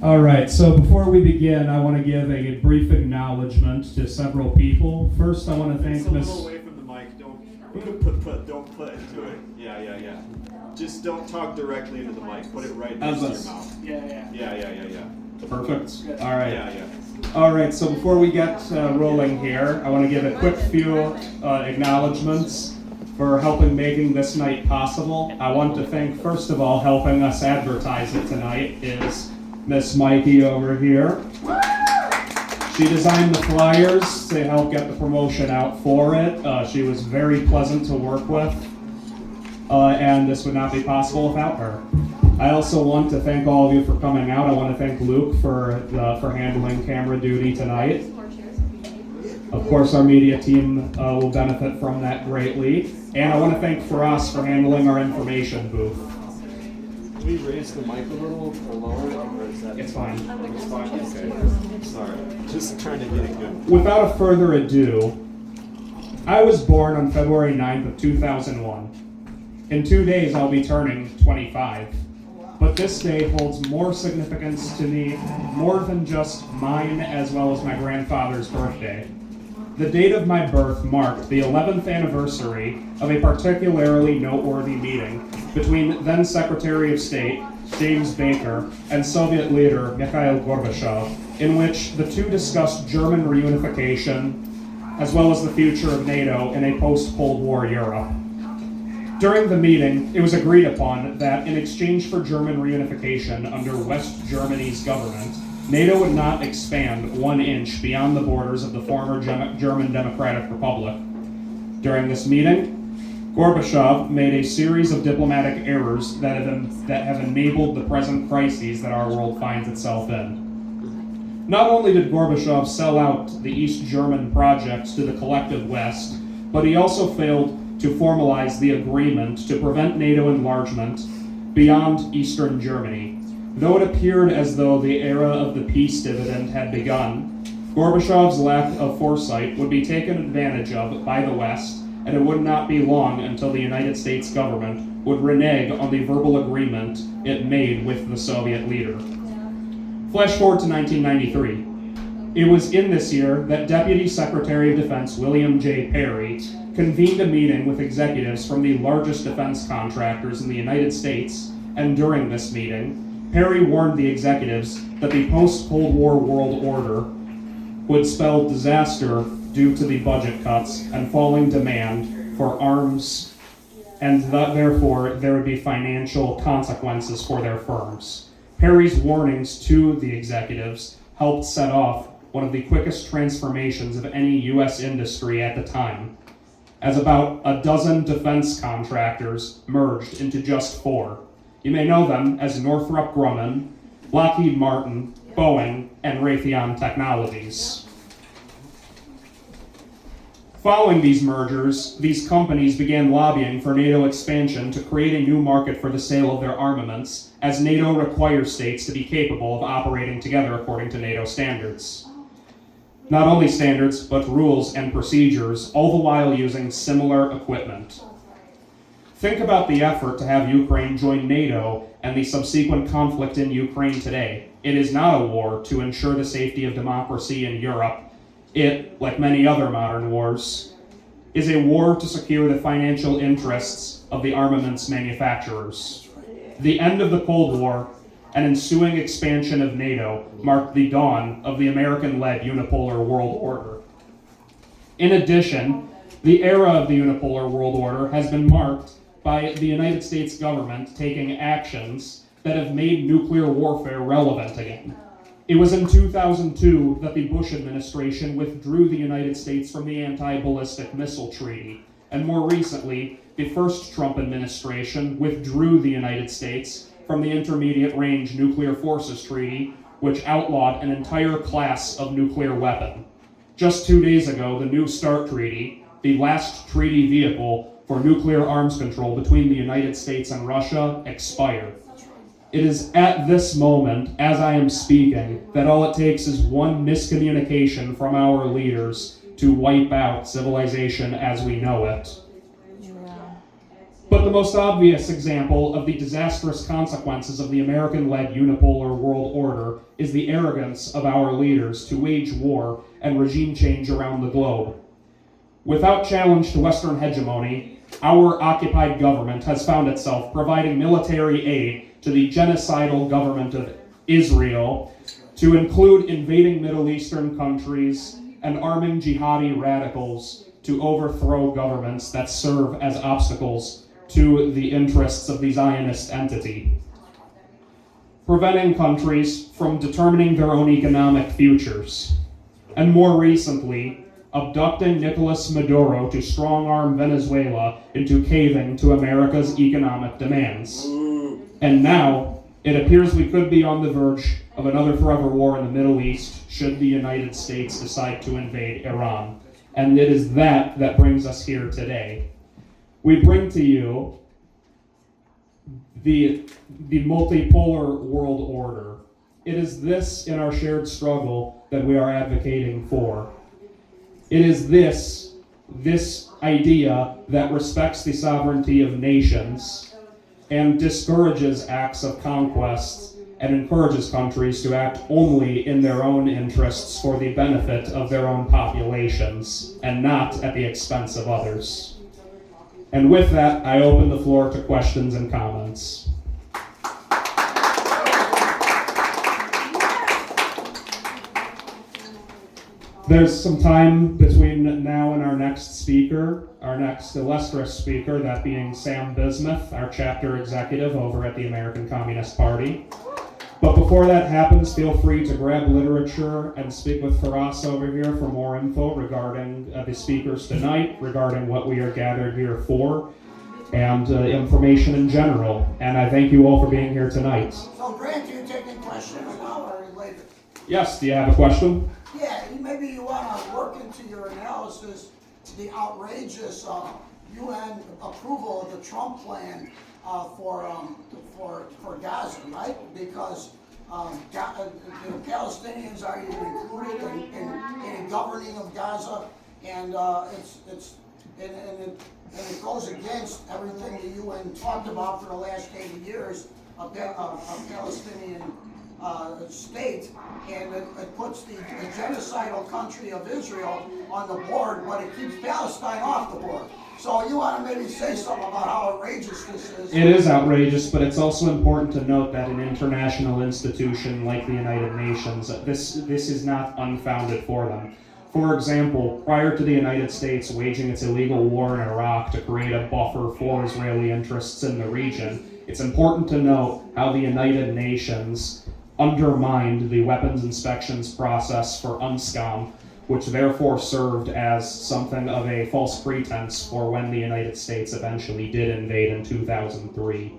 All right, so before we begin, I want to give a brief acknowledgement to several people. First, I want to thank Miss... a little away from the mic. Don't put into it. Yeah. Just don't talk directly into the mic. Put it right next to your mouth. Yeah. Perfect. All right. Yeah. All right, so before we get rolling here, I want to give a quick few acknowledgements for helping making this night possible. I want to thank, first of all, helping us advertise it tonight is Miss Mikey over here. She designed the flyers to help get the promotion out for it. She was very pleasant to work with, and this would not be possible without her. I also want to thank all of you for coming out. I want to thank Luke for handling camera duty tonight. Of course, our media team will benefit from that greatly. And I want to thank Faraz for handling our information booth. Can we raise the mic a little or lower it, or is that... It's fine. It's fine? Okay. Sorry. Just trying to get it good. Without further ado, I was born on February 9th of 2001. In 2 days, I'll be turning 25. But this day holds more significance to me, more than just mine as well as my grandfather's birthday. The date of my birth marked the 11th anniversary of a particularly noteworthy meeting between then Secretary of State James Baker and Soviet leader Mikhail Gorbachev, in which the two discussed German reunification as well as the future of NATO in a post-Cold War Europe. During the meeting, it was agreed upon that in exchange for German reunification under West Germany's government, NATO would not expand 1 inch beyond the borders of the former German Democratic Republic. During this meeting, Gorbachev made a series of diplomatic errors that have enabled the present crises that our world finds itself in. Not only did Gorbachev sell out the East German project to the collective West, but he also failed to formalize the agreement to prevent NATO enlargement beyond Eastern Germany. Though it appeared as though the era of the peace dividend had begun, Gorbachev's lack of foresight would be taken advantage of by the West, and it would not be long until the United States government would renege on the verbal agreement it made with the Soviet leader. Flash forward to 1993. It was in this year that Deputy Secretary of Defense William J. Perry convened a meeting with executives from the largest defense contractors in the United States, and during this meeting, Perry warned the executives that the post-Cold War world order would spell disaster due to the budget cuts and falling demand for arms, and that therefore there would be financial consequences for their firms. Perry's warnings to the executives helped set off one of the quickest transformations of any U.S. industry at the time, as about a dozen defense contractors merged into just 4. You may know them as Northrop Grumman, Lockheed Martin, Boeing, and Raytheon Technologies. Following these mergers, these companies began lobbying for NATO expansion to create a new market for the sale of their armaments, as NATO requires states to be capable of operating together according to NATO standards. Not only standards, but rules and procedures, all the while using similar equipment. Think about the effort to have Ukraine join NATO and the subsequent conflict in Ukraine today. It is not a war to ensure the safety of democracy in Europe. It, like many other modern wars, is a war to secure the financial interests of the armaments manufacturers. The end of the Cold War and ensuing expansion of NATO marked the dawn of the American-led unipolar world order. In addition, the era of the unipolar world order has been marked by the United States government taking actions that have made nuclear warfare relevant again. It was in 2002 that the Bush administration withdrew the United States from the Anti-Ballistic Missile Treaty, and more recently, the first Trump administration withdrew the United States from the Intermediate Range Nuclear Forces Treaty, which outlawed an entire class of nuclear weapon. Just 2 days ago, the New START Treaty, the last treaty vehicle for nuclear arms control between the United States and Russia, expired. It is at this moment, as I am speaking, that all it takes is one miscommunication from our leaders to wipe out civilization as we know it. But But the most obvious example of the disastrous consequences of the American-led unipolar world order is the arrogance of our leaders to wage war and regime change around the globe. Without challenge to Western hegemony, our occupied government has found itself providing military aid to the genocidal government of Israel, to include invading Middle Eastern countries and arming jihadi radicals to overthrow governments that serve as obstacles to the interests of the Zionist entity, preventing countries from determining their own economic futures, and more recently, abducting Nicolas Maduro to strong-arm Venezuela into caving to America's economic demands. And now, it appears we could be on the verge of another forever war in the Middle East should the United States decide to invade Iran. And it is that brings us here today. We bring to you the multipolar world order. It is this in our shared struggle that we are advocating for. It is this idea that respects the sovereignty of nations and discourages acts of conquest and encourages countries to act only in their own interests for the benefit of their own populations and not at the expense of others. And with that, I open the floor to questions and comments. There's some time between now and our next speaker, our next illustrious speaker, that being Sam Bismuth, our chapter executive over at the American Communist Party. But before that happens, feel free to grab literature and speak with Faraz over here for more info regarding the speakers tonight, regarding what we are gathered here for, and information in general. And I thank you all for being here tonight. So, Grant, do you take any questions now or later? Yes, do you have a question? Yeah, maybe you want to work into your analysis the outrageous UN approval of the Trump plan for Gaza, right? Because the Palestinians are even included in governing of Gaza, and it goes against everything the UN talked about for the last 80 years, a Palestinian state, and it puts the genocidal country of Israel on the board, but it keeps Palestine off the board. So you want to maybe say something about how outrageous this is? It is outrageous, but it's also important to note that an international institution like the United Nations, this is not unfounded for them. For example, prior to the United States waging its illegal war in Iraq to create a buffer for Israeli interests in the region, it's important to note how the United Nations undermined the weapons inspections process for UNSCOM, which therefore served as something of a false pretense for when the United States eventually did invade in 2003.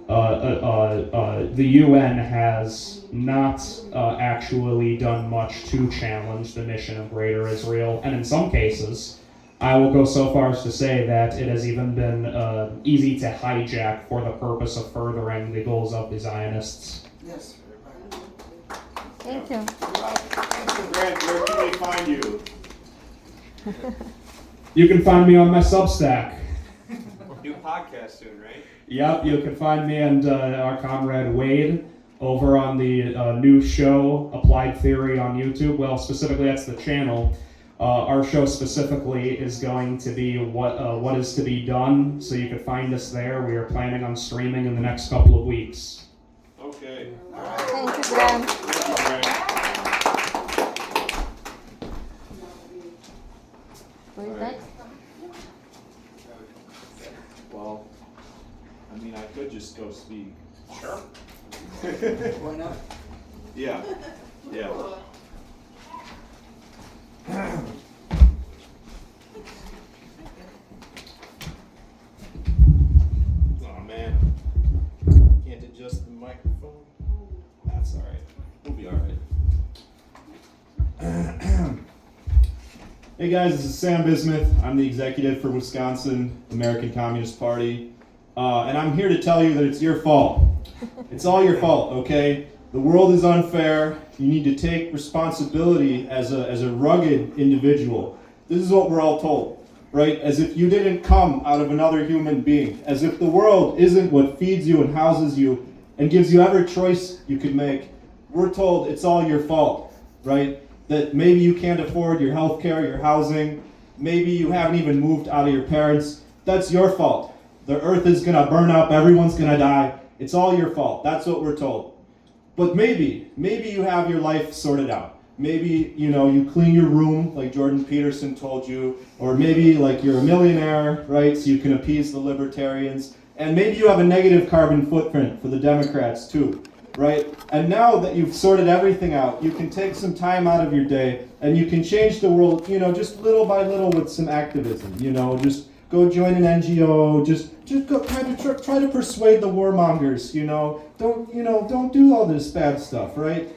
The UN has not actually done much to challenge the mission of Greater Israel, and in some cases, I will go so far as to say that it has even been easy to hijack for the purpose of furthering the goals of the Zionists. Yes. Thank you. Grant, where can they find you? You can find me on my Substack. New podcast soon, right? Yep, you can find me and our comrade Wade over on the new show, Applied Theory on YouTube. Well, specifically, that's the channel. Our show specifically is going to be what is to be done, so you can find us there. We are planning on streaming in the next couple of weeks. Okay. Thank you, Graham. Who is next? Well, I mean, I could just go speak. Sure. Why not? Yeah. Yeah. Oh man. Can't adjust the microphone? That's alright. We'll be alright. Hey guys, this is Sam Bismuth. I'm the executive for Wisconsin, American Communist Party. And I'm here to tell you that it's your fault. It's all your fault, okay? The world is unfair. You need to take responsibility as a rugged individual. This is what we're all told. right? As if you didn't come out of another human being, as if the world isn't what feeds you and houses you and gives you every choice you could make. We're told it's all your fault, right? That maybe you can't afford your health care, your housing, maybe you haven't even moved out of your parents. That's your fault. The earth is gonna burn up, everyone's gonna die. It's all your fault. That's what we're told. But maybe you have your life sorted out. Maybe, you clean your room like Jordan Peterson told you, or maybe like you're a millionaire, right? So you can appease the libertarians. And maybe you have a negative carbon footprint for the Democrats too, right? And now that you've sorted everything out, you can take some time out of your day and you can change the world, just little by little with some activism, just go join an NGO, just go try to persuade the warmongers, don't do all this bad stuff, right?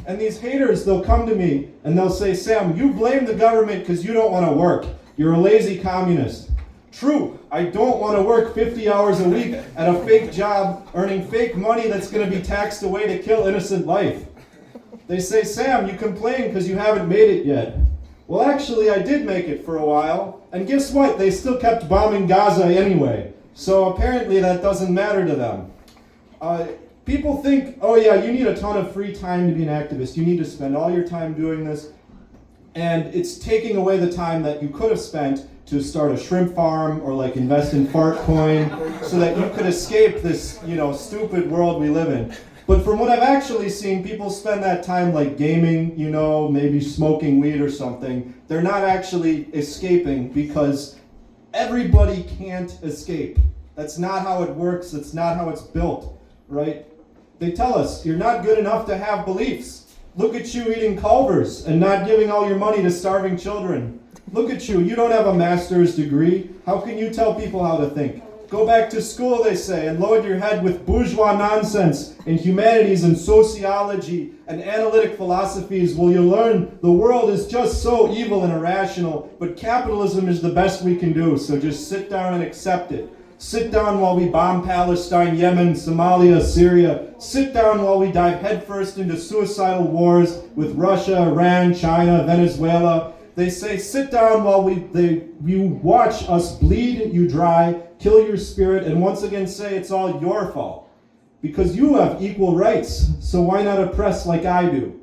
And these haters, they'll come to me and they'll say, Sam, you blame the government because you don't want to work. You're a lazy communist. True, I don't want to work 50 hours a week at a fake job, earning fake money that's going to be taxed away to kill innocent life. They say, Sam, you complain because you haven't made it yet. Well, actually, I did make it for a while. And guess what? They still kept bombing Gaza anyway. So apparently that doesn't matter to them. People think, oh yeah, you need a ton of free time to be an activist. You need to spend all your time doing this. And it's taking away the time that you could have spent to start a shrimp farm or like invest in Fartcoin so that you could escape this, stupid world we live in. But from what I've actually seen, people spend that time like gaming, maybe smoking weed or something. They're not actually escaping because everybody can't escape. That's not how it works. That's not how it's built, right? They tell us, you're not good enough to have beliefs. Look at you eating Culvers and not giving all your money to starving children. Look at you don't have a master's degree. How can you tell people how to think? Go back to school, they say, and load your head with bourgeois nonsense in humanities and sociology and analytic philosophies. Will you learn the world is just so evil and irrational, but capitalism is the best we can do, so just sit down and accept it. Sit down while we bomb Palestine, Yemen, Somalia, Syria. Sit down while we dive headfirst into suicidal wars with Russia, Iran, China, Venezuela. They say, sit down while you watch us bleed you dry, kill your spirit, and once again say it's all your fault. Because you have equal rights, so why not oppress like I do?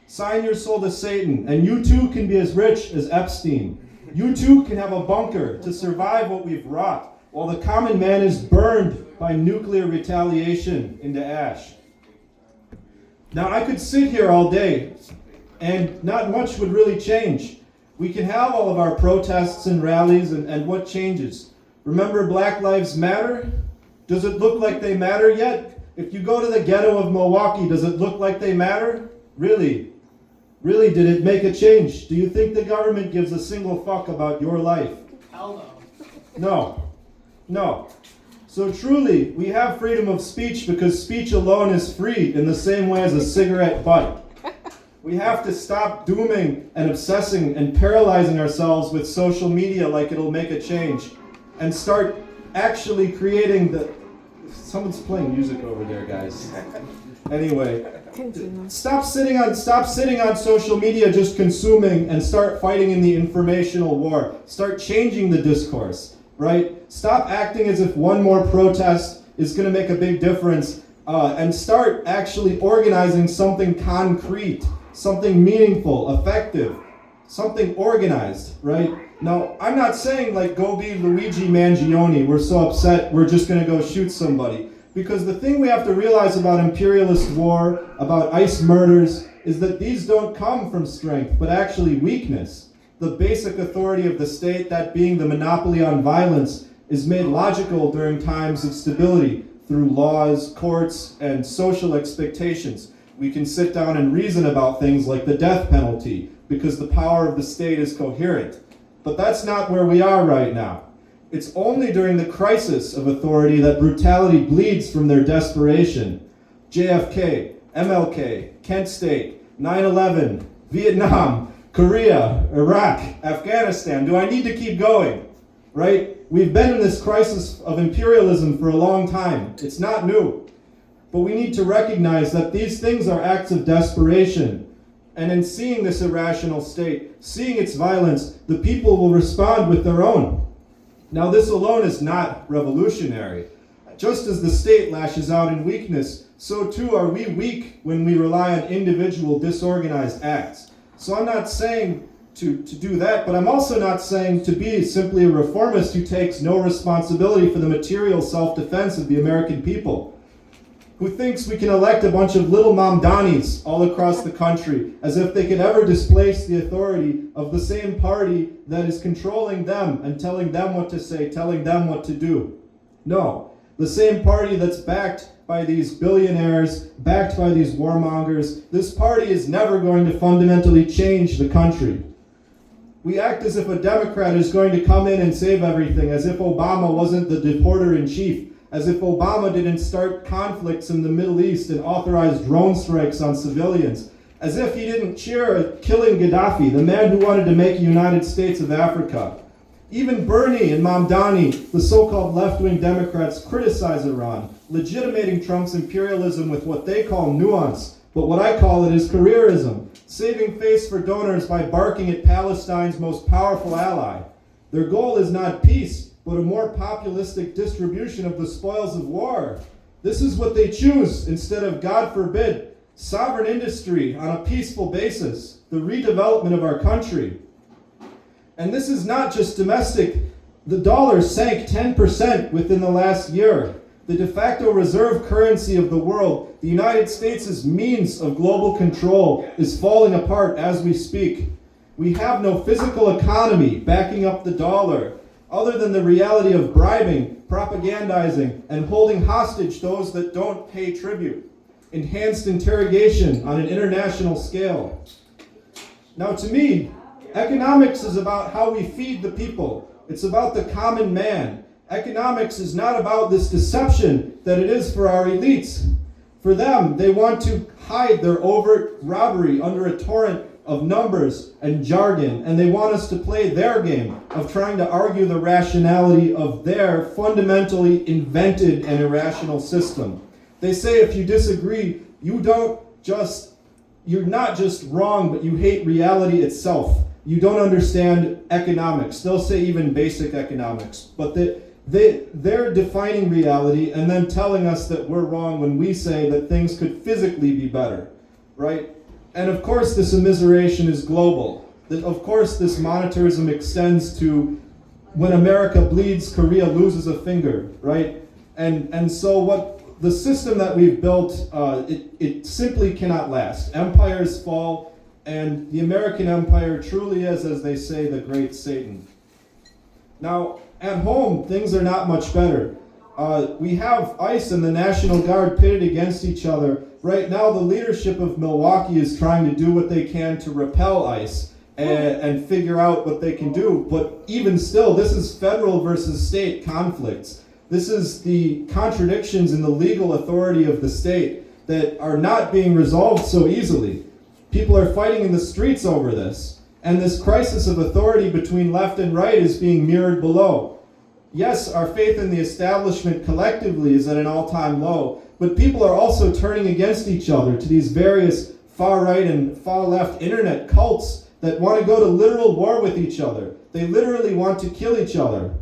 Sign your soul to Satan, and you too can be as rich as Epstein. You too can have a bunker to survive what we've wrought, while the common man is burned by nuclear retaliation into ash. Now, I could sit here all day, and not much would really change. We can have all of our protests and rallies, and what changes? Remember Black Lives Matter? Does it look like they matter yet? If you go to the ghetto of Milwaukee, does it look like they matter? Really? Really, did it make a change? Do you think the government gives a single fuck about your life? Hell no. No. So truly, we have freedom of speech because speech alone is free in the same way as a cigarette butt. We have to stop dooming and obsessing and paralyzing ourselves with social media like it'll make a change and start actually creating someone's playing music over there, guys. Anyway, stop sitting on social media just consuming and start fighting in the informational war. Start changing the discourse. Right? Stop acting as if one more protest is going to make a big difference and start actually organizing something concrete, something meaningful, effective, something organized, right? Now, I'm not saying like go be Luigi Mangione, we're so upset we're just going to go shoot somebody. Because the thing we have to realize about imperialist war, about ICE murders, is that these don't come from strength, but actually weakness. The basic authority of the state, that being the monopoly on violence, is made logical during times of stability through laws, courts, and social expectations. We can sit down and reason about things like the death penalty because the power of the state is coherent. But that's not where we are right now. It's only during the crisis of authority that brutality bleeds from their desperation. JFK, MLK, Kent State, 9/11, Vietnam, Korea, Iraq, Afghanistan. Do I need to keep going? Right? We've been in this crisis of imperialism for a long time. It's not new. But we need to recognize that these things are acts of desperation. And in seeing this irrational state, seeing its violence, the people will respond with their own. Now, this alone is not revolutionary. Just as the state lashes out in weakness, so too are we weak when we rely on individual disorganized acts. So I'm not saying to do that, but I'm also not saying to be simply a reformist who takes no responsibility for the material self-defense of the American people, who thinks we can elect a bunch of little mamdanis all across the country as if they could ever displace the authority of the same party that is controlling them and telling them what to say, telling them what to do. No, the same party that's backed by these billionaires, backed by these warmongers, this party is never going to fundamentally change the country. We act as if a Democrat is going to come in and save everything, as if Obama wasn't the deporter-in-chief, as if Obama didn't start conflicts in the Middle East and authorize drone strikes on civilians, as if he didn't cheer at killing Gaddafi, the man who wanted to make a United States of Africa. Even Bernie and Mamdani, the so-called left-wing Democrats, criticize Iran, legitimating Trump's imperialism with what they call nuance, but what I call it is careerism, saving face for donors by barking at Palestine's most powerful ally. Their goal is not peace, but a more populistic distribution of the spoils of war. This is what they choose instead of, God forbid, sovereign industry on a peaceful basis, the redevelopment of our country. And this is not just domestic. The dollar sank 10% within the last year. The de facto reserve currency of the world, the United States' means of global control, is falling apart as we speak. We have no physical economy backing up the dollar, other than the reality of bribing, propagandizing, and holding hostage those that don't pay tribute. Enhanced interrogation on an international scale. Now, to me, economics is about how we feed the people. It's about the common man. Economics is not about this deception that it is for our elites. For them, they want to hide their overt robbery under a torrent of numbers and jargon, and they want us to play their game of trying to argue the rationality of their fundamentally invented and irrational system. They say if you disagree, you're not just wrong, but you hate reality itself. You don't understand economics. They'll say even basic economics, but they're defining reality and then telling us that we're wrong when we say that things could physically be better, right? And of course this immiseration is global. Of course this monetarism extends to when America bleeds, Korea loses a finger, right? And so what the system that we've built, it simply cannot last. Empires fall, and the American empire truly is, as they say, the great Satan. Now, at home, things are not much better. We have ICE and the National Guard pitted against each other. Right now, the leadership of Milwaukee is trying to do what they can to repel ICE and figure out what they can do. But even still, this is federal versus state conflicts. This is the contradictions in the legal authority of the state that are not being resolved so easily. People are fighting in the streets over this. And this crisis of authority between left and right is being mirrored below. Yes, our faith in the establishment collectively is at an all-time low, but people are also turning against each other to these various far-right and far-left internet cults that want to go to literal war with each other. They literally want to kill each other.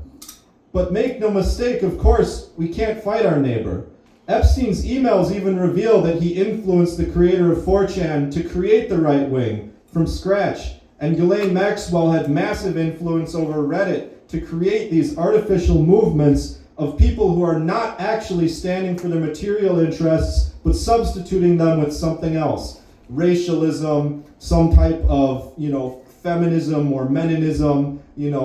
But make no mistake, of course, we can't fight our neighbor. Epstein's emails even reveal that he influenced the creator of 4chan to create the right wing from scratch. And Ghislaine Maxwell had massive influence over Reddit to create these artificial movements of people who are not actually standing for their material interests, but substituting them with something else. Racialism, some type of, feminism or meninism,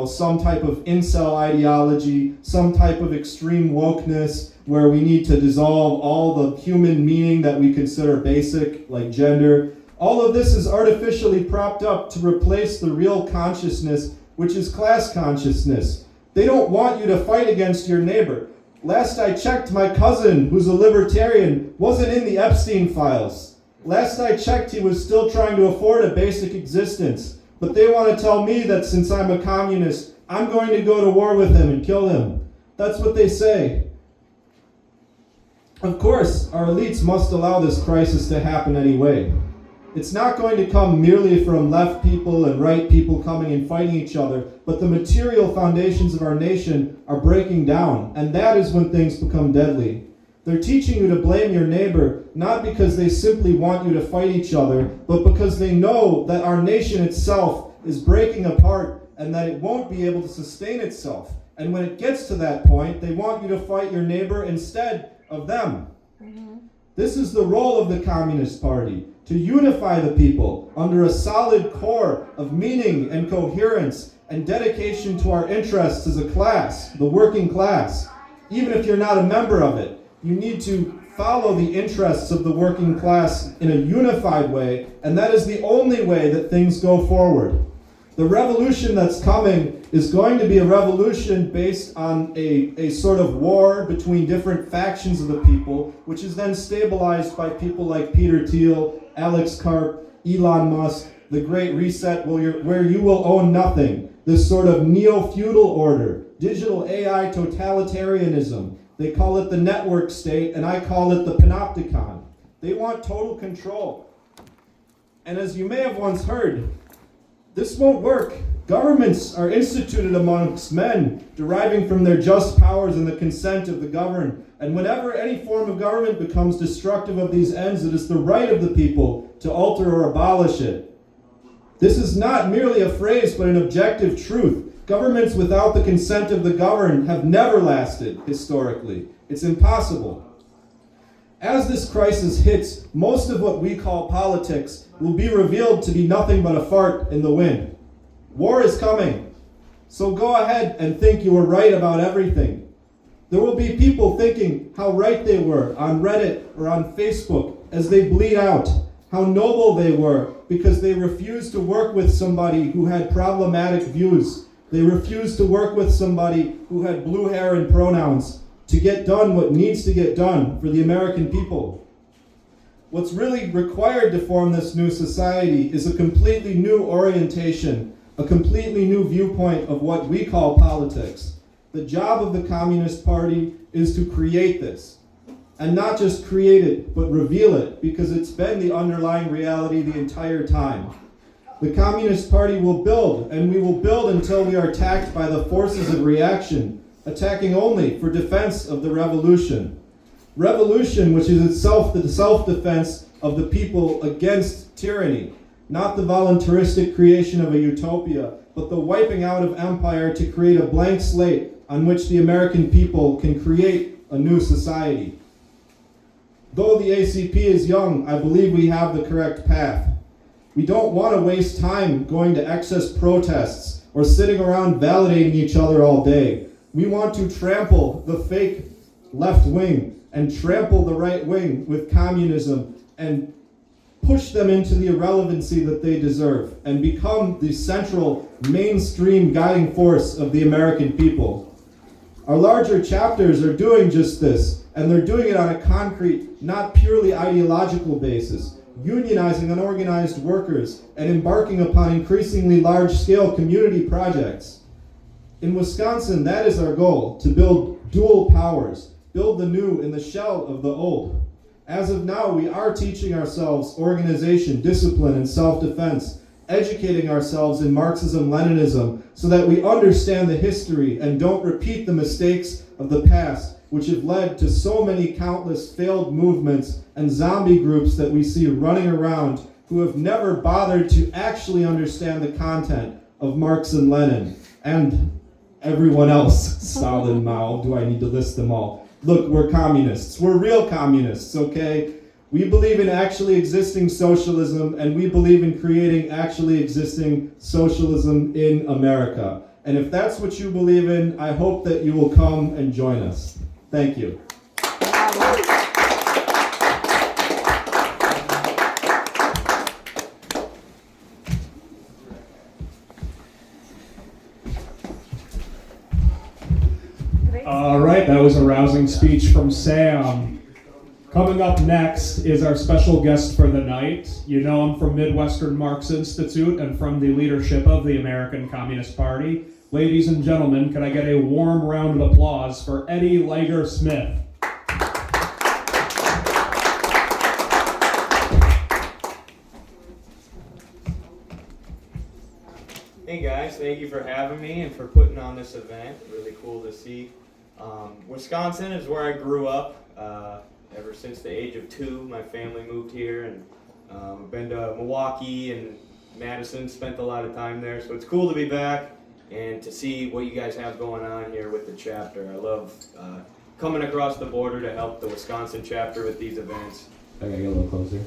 some type of incel ideology, some type of extreme wokeness where we need to dissolve all the human meaning that we consider basic, like gender. All of this is artificially propped up to replace the real consciousness, which is class consciousness. They don't want you to fight against your neighbor. Last I checked, my cousin, who's a libertarian, wasn't in the Epstein files. Last I checked, he was still trying to afford a basic existence. But they want to tell me that since I'm a communist, I'm going to go to war with him and kill him. That's what they say. Of course, our elites must allow this crisis to happen anyway. It's not going to come merely from left people and right people coming and fighting each other, but the material foundations of our nation are breaking down, and that is when things become deadly. They're teaching you to blame your neighbor, not because they simply want you to fight each other, but because they know that our nation itself is breaking apart and that it won't be able to sustain itself. And when it gets to that point, they want you to fight your neighbor instead of them. This is the role of the Communist Party, to unify the people under a solid core of meaning and coherence and dedication to our interests as a class, the working class. Even if you're not a member of it, you need to follow the interests of the working class in a unified way, and that is the only way that things go forward. The revolution that's coming is going to be a revolution based on a sort of war between different factions of the people, which is then stabilized by people like Peter Thiel, Alex Karp, Elon Musk, the Great Reset, where you will own nothing. This sort of neo-feudal order, digital AI totalitarianism. They call it the network state, and I call it the panopticon. They want total control. And as you may have once heard, this won't work. Governments are instituted amongst men, deriving from their just powers and the consent of the governed. And whenever any form of government becomes destructive of these ends, it is the right of the people to alter or abolish it. This is not merely a phrase, but an objective truth. Governments without the consent of the governed have never lasted, historically. It's impossible. As this crisis hits, most of what we call politics will be revealed to be nothing but a fart in the wind. War is coming. So go ahead and think you were right about everything. There will be people thinking how right they were on Reddit or on Facebook as they bleed out, how noble they were because they refused to work with somebody who had problematic views. They refused to work with somebody who had blue hair and pronouns to get done what needs to get done for the American people. What's really required to form this new society is a completely new orientation, a completely new viewpoint of what we call politics. The job of the Communist Party is to create this. And not just create it, but reveal it, because it's been the underlying reality the entire time. The Communist Party will build, and we will build until we are attacked by the forces of reaction, attacking only for defense of the revolution. Revolution, which is itself the self-defense of the people against tyranny, not the voluntaristic creation of a utopia, but the wiping out of empire to create a blank slate on which the American people can create a new society. Though the ACP is young, I believe we have the correct path. We don't want to waste time going to excess protests or sitting around validating each other all day. We want to trample the fake left wing and trample the right wing with communism and push them into the irrelevancy that they deserve and become the central mainstream guiding force of the American people. Our larger chapters are doing just this, and they're doing it on a concrete, not purely ideological basis, unionizing unorganized workers and embarking upon increasingly large-scale community projects. In Wisconsin, that is our goal, to build dual powers, build the new in the shell of the old. As of now, we are teaching ourselves organization, discipline, and self-defense, educating ourselves in Marxism-Leninism so that we understand the history and don't repeat the mistakes of the past, which have led to so many countless failed movements and zombie groups that we see running around who have never bothered to actually understand the content of Marx and Lenin and everyone else. Stalin, Mao, do I need to list them all? Look, we're communists. We're real communists, okay? We believe in actually existing socialism, and we believe in creating actually existing socialism in America. And if that's what you believe in, I hope that you will come and join us. Thank you. All right, that was a rousing speech from Sam. Coming up next is our special guest for the night. You know him from Midwestern Marx Institute and from the leadership of the American Communist Party. Ladies and gentlemen, can I get a warm round of applause for Eddie Lager-Smith? Hey guys, thank you for having me and for putting on this event. Really cool to see. Wisconsin is where I grew up. Ever since the age of 2, my family moved here, and I've been to Milwaukee and Madison, spent a lot of time there. So it's cool to be back and to see what you guys have going on here with the chapter. I love coming across the border to help the Wisconsin chapter with these events. I gotta get a little closer.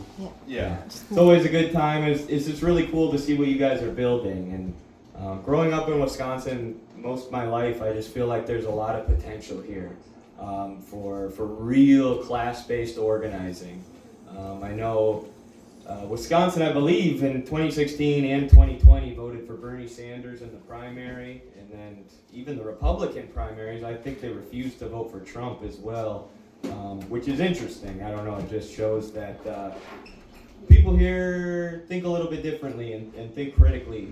Yeah. It's always a good time. It's just really cool to see what you guys are building. And growing up in Wisconsin most of my life, I just feel like there's a lot of potential here for real class-based organizing. I know Wisconsin, I believe, in 2016 and 2020 voted for Bernie Sanders in the primary, and then even the Republican primaries, I think they refused to vote for Trump as well. Which is interesting. I don't know, it just shows that people here think a little bit differently and think critically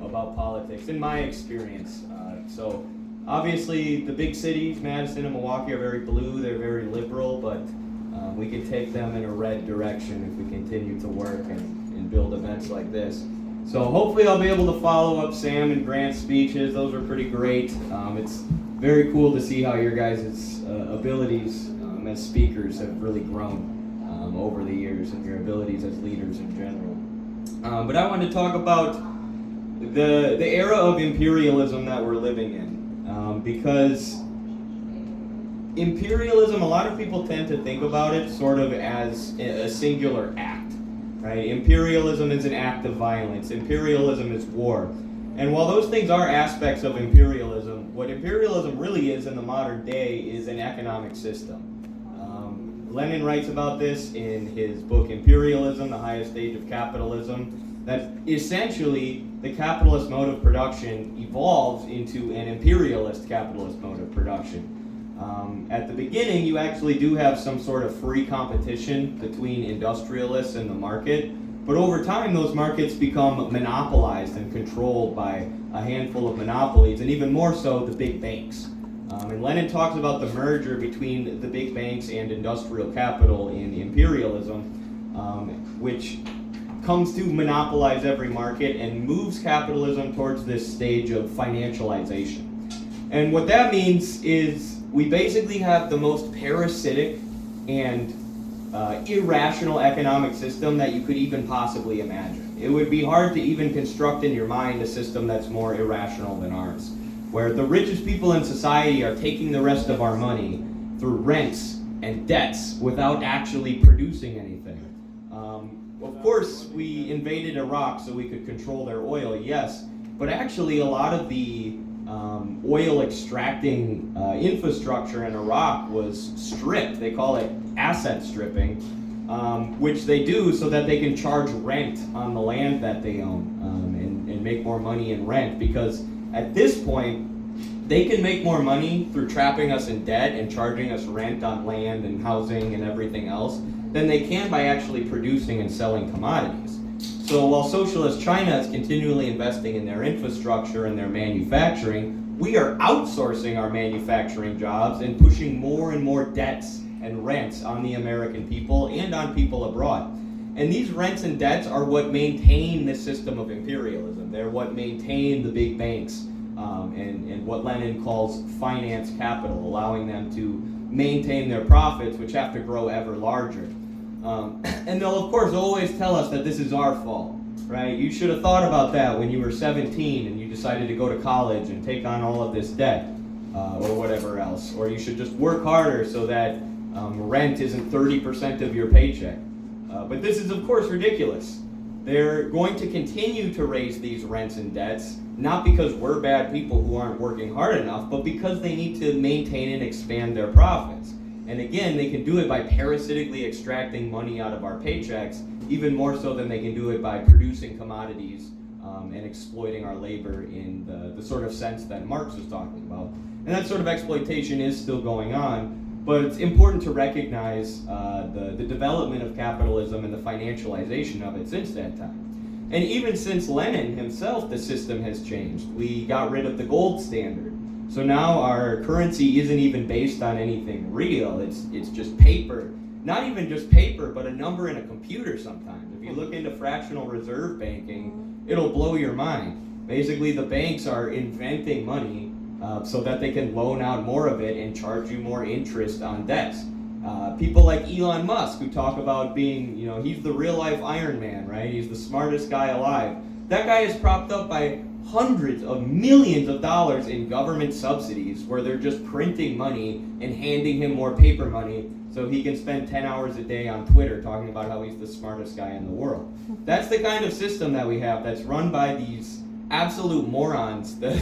about politics, in my experience. So obviously the big cities, Madison and Milwaukee, are very blue, they're very liberal, but we can take them in a red direction if we continue to work and build events like this. So hopefully I'll be able to follow up Sam and Grant's speeches. Those were pretty great. It's very cool to see how your guys' abilities as speakers have really grown over the years, and your abilities as leaders in general. But I want to talk about the era of imperialism that we're living in, because imperialism, a lot of people tend to think about it sort of as a singular act, right? Imperialism is an act of violence. Imperialism is war. And while those things are aspects of imperialism, what imperialism really is in the modern day is an economic system. Lenin writes about this in his book Imperialism, the Highest Stage of Capitalism, that essentially the capitalist mode of production evolves into an imperialist capitalist mode of production. At the beginning, you actually do have some sort of free competition between industrialists and the market, but over time those markets become monopolized and controlled by a handful of monopolies, and even more so the big banks. And Lenin talks about the merger between the big banks and industrial capital in imperialism, which comes to monopolize every market and moves capitalism towards this stage of financialization. And what that means is we basically have the most parasitic and irrational economic system that you could even possibly imagine. It would be hard to even construct in your mind a system that's more irrational than ours, where the richest people in society are taking the rest of our money through rents and debts without actually producing anything. Of course, we invaded Iraq so we could control their oil, yes, but actually a lot of the oil extracting infrastructure in Iraq was stripped. They call it asset stripping, which they do so that they can charge rent on the land that they own and make more money in rent, because at this point, they can make more money through trapping us in debt and charging us rent on land and housing and everything else than they can by actually producing and selling commodities. So while socialist China is continually investing in their infrastructure and their manufacturing, we are outsourcing our manufacturing jobs and pushing more and more debts and rents on the American people and on people abroad. And these rents and debts are what maintain this system of imperialism. They're what maintain the big banks and what Lenin calls finance capital, allowing them to maintain their profits, which have to grow ever larger. And they'll, of course, always tell us that this is our fault, right? You should have thought about that when you were 17 and you decided to go to college and take on all of this debt or whatever else. Or you should just work harder so that rent isn't 30% of your paycheck. But this is, of course, ridiculous. They're going to continue to raise these rents and debts, not because we're bad people who aren't working hard enough, but because they need to maintain and expand their profits. And again, they can do it by parasitically extracting money out of our paychecks, even more so than they can do it by producing commodities and exploiting our labor in the sort of sense that Marx was talking about. And that sort of exploitation is still going on. But it's important to recognize the development of capitalism and the financialization of it since that time. And even since Lenin himself, the system has changed. We got rid of the gold standard. So now our currency isn't even based on anything real. It's just paper. Not even just paper, but a number in a computer sometimes. If you look into fractional reserve banking, it'll blow your mind. Basically, the banks are inventing money so that they can loan out more of it and charge you more interest on debts. People like Elon Musk, who talk about being, he's the real life Iron Man, right? He's the smartest guy alive. That guy is propped up by hundreds of millions of dollars in government subsidies where they're just printing money and handing him more paper money so he can spend 10 hours a day on Twitter talking about how he's the smartest guy in the world. That's the kind of system that we have that's run by these absolute morons, the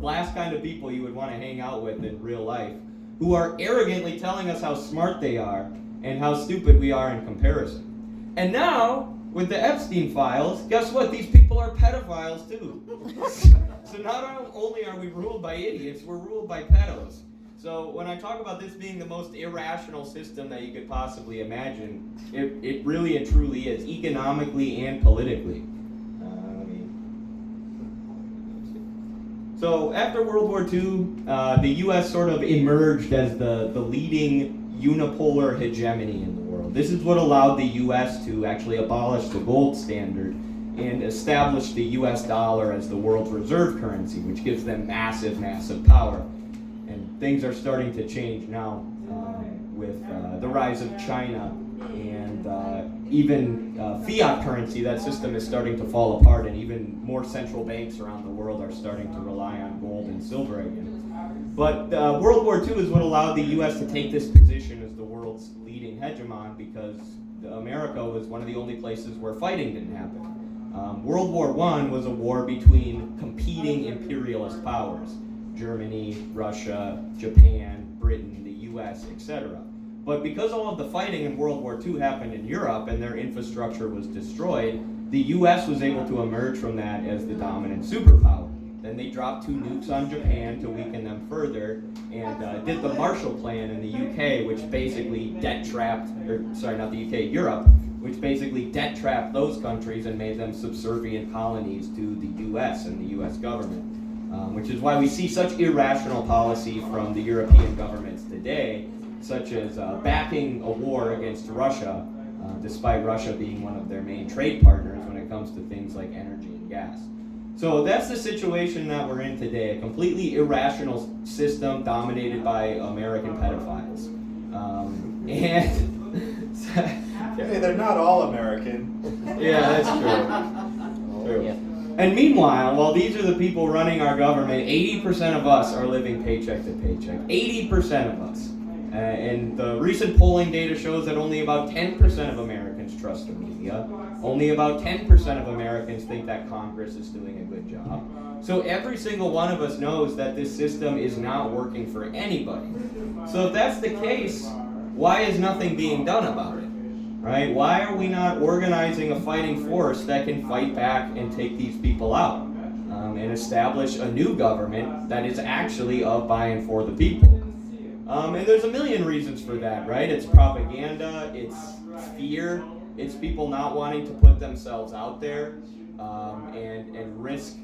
last kind of people you would want to hang out with in real life, who are arrogantly telling us how smart they are and how stupid we are in comparison. And now, with the Epstein files, guess what? These people are pedophiles too. So not only are we ruled by idiots, we're ruled by pedos. So when I talk about this being the most irrational system that you could possibly imagine, it really and truly is, economically and politically. So after World War II, the U.S. sort of emerged as the leading unipolar hegemony in the world. This is what allowed the U.S. to actually abolish the gold standard and establish the U.S. dollar as the world's reserve currency, which gives them massive, massive power. And things are starting to change now with the rise of China and even fiat currency. That system is starting to fall apart, and even more central banks around the world are starting to rely on gold and silver again. But World War II is what allowed the U.S. to take this position as the world's leading hegemon, because America was one of the only places where fighting didn't happen. World War I was a war between competing imperialist powers: Germany, Russia, Japan, Britain, the U.S., etc. But because all of the fighting in World War II happened in Europe and their infrastructure was destroyed, the U.S. was able to emerge from that as the dominant superpower. Then they dropped 2 nukes on Japan to weaken them further, and did the Marshall Plan in the UK, which basically Europe, which basically debt-trapped those countries and made them subservient colonies to the U.S. and the U.S. government. Which is why we see such irrational policy from the European governments today, such as backing a war against Russia, despite Russia being one of their main trade partners when it comes to things like energy and gas. So that's the situation that we're in today, a completely irrational system dominated by American pedophiles. Hey, they're not all American. Yeah, that's true. True. And meanwhile, while these are the people running our government, 80% of us are living paycheck to paycheck. 80% of us. And the recent polling data shows that only about 10% of Americans trust the media. Only about 10% of Americans think that Congress is doing a good job. So every single one of us knows that this system is not working for anybody. So if that's the case, why is nothing being done about it? Right? Why are we not organizing a fighting force that can fight back and take these people out and establish a new government that is actually of, by, and for the people? And there's a million reasons for that, right? It's propaganda, it's fear, it's people not wanting to put themselves out there and risk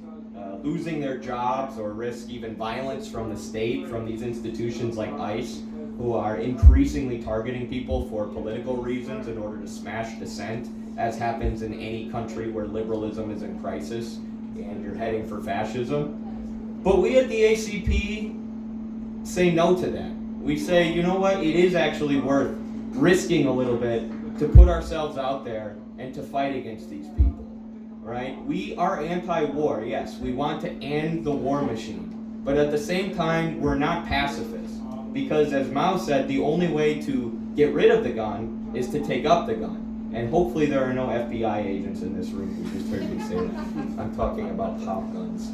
losing their jobs, or risk even violence from the state, from these institutions like ICE, who are increasingly targeting people for political reasons in order to smash dissent, as happens in any country where liberalism is in crisis and you're heading for fascism. But we at the ACP say no to that. We say, you know what, it is actually worth risking a little bit to put ourselves out there and to fight against these people, right? We are anti-war, yes, we want to end the war machine, but at the same time, we're not pacifists. Because as Mao said, the only way to get rid of the gun is to take up the gun. And hopefully there are no FBI agents in this room who just heard me say that. I'm talking about pop guns.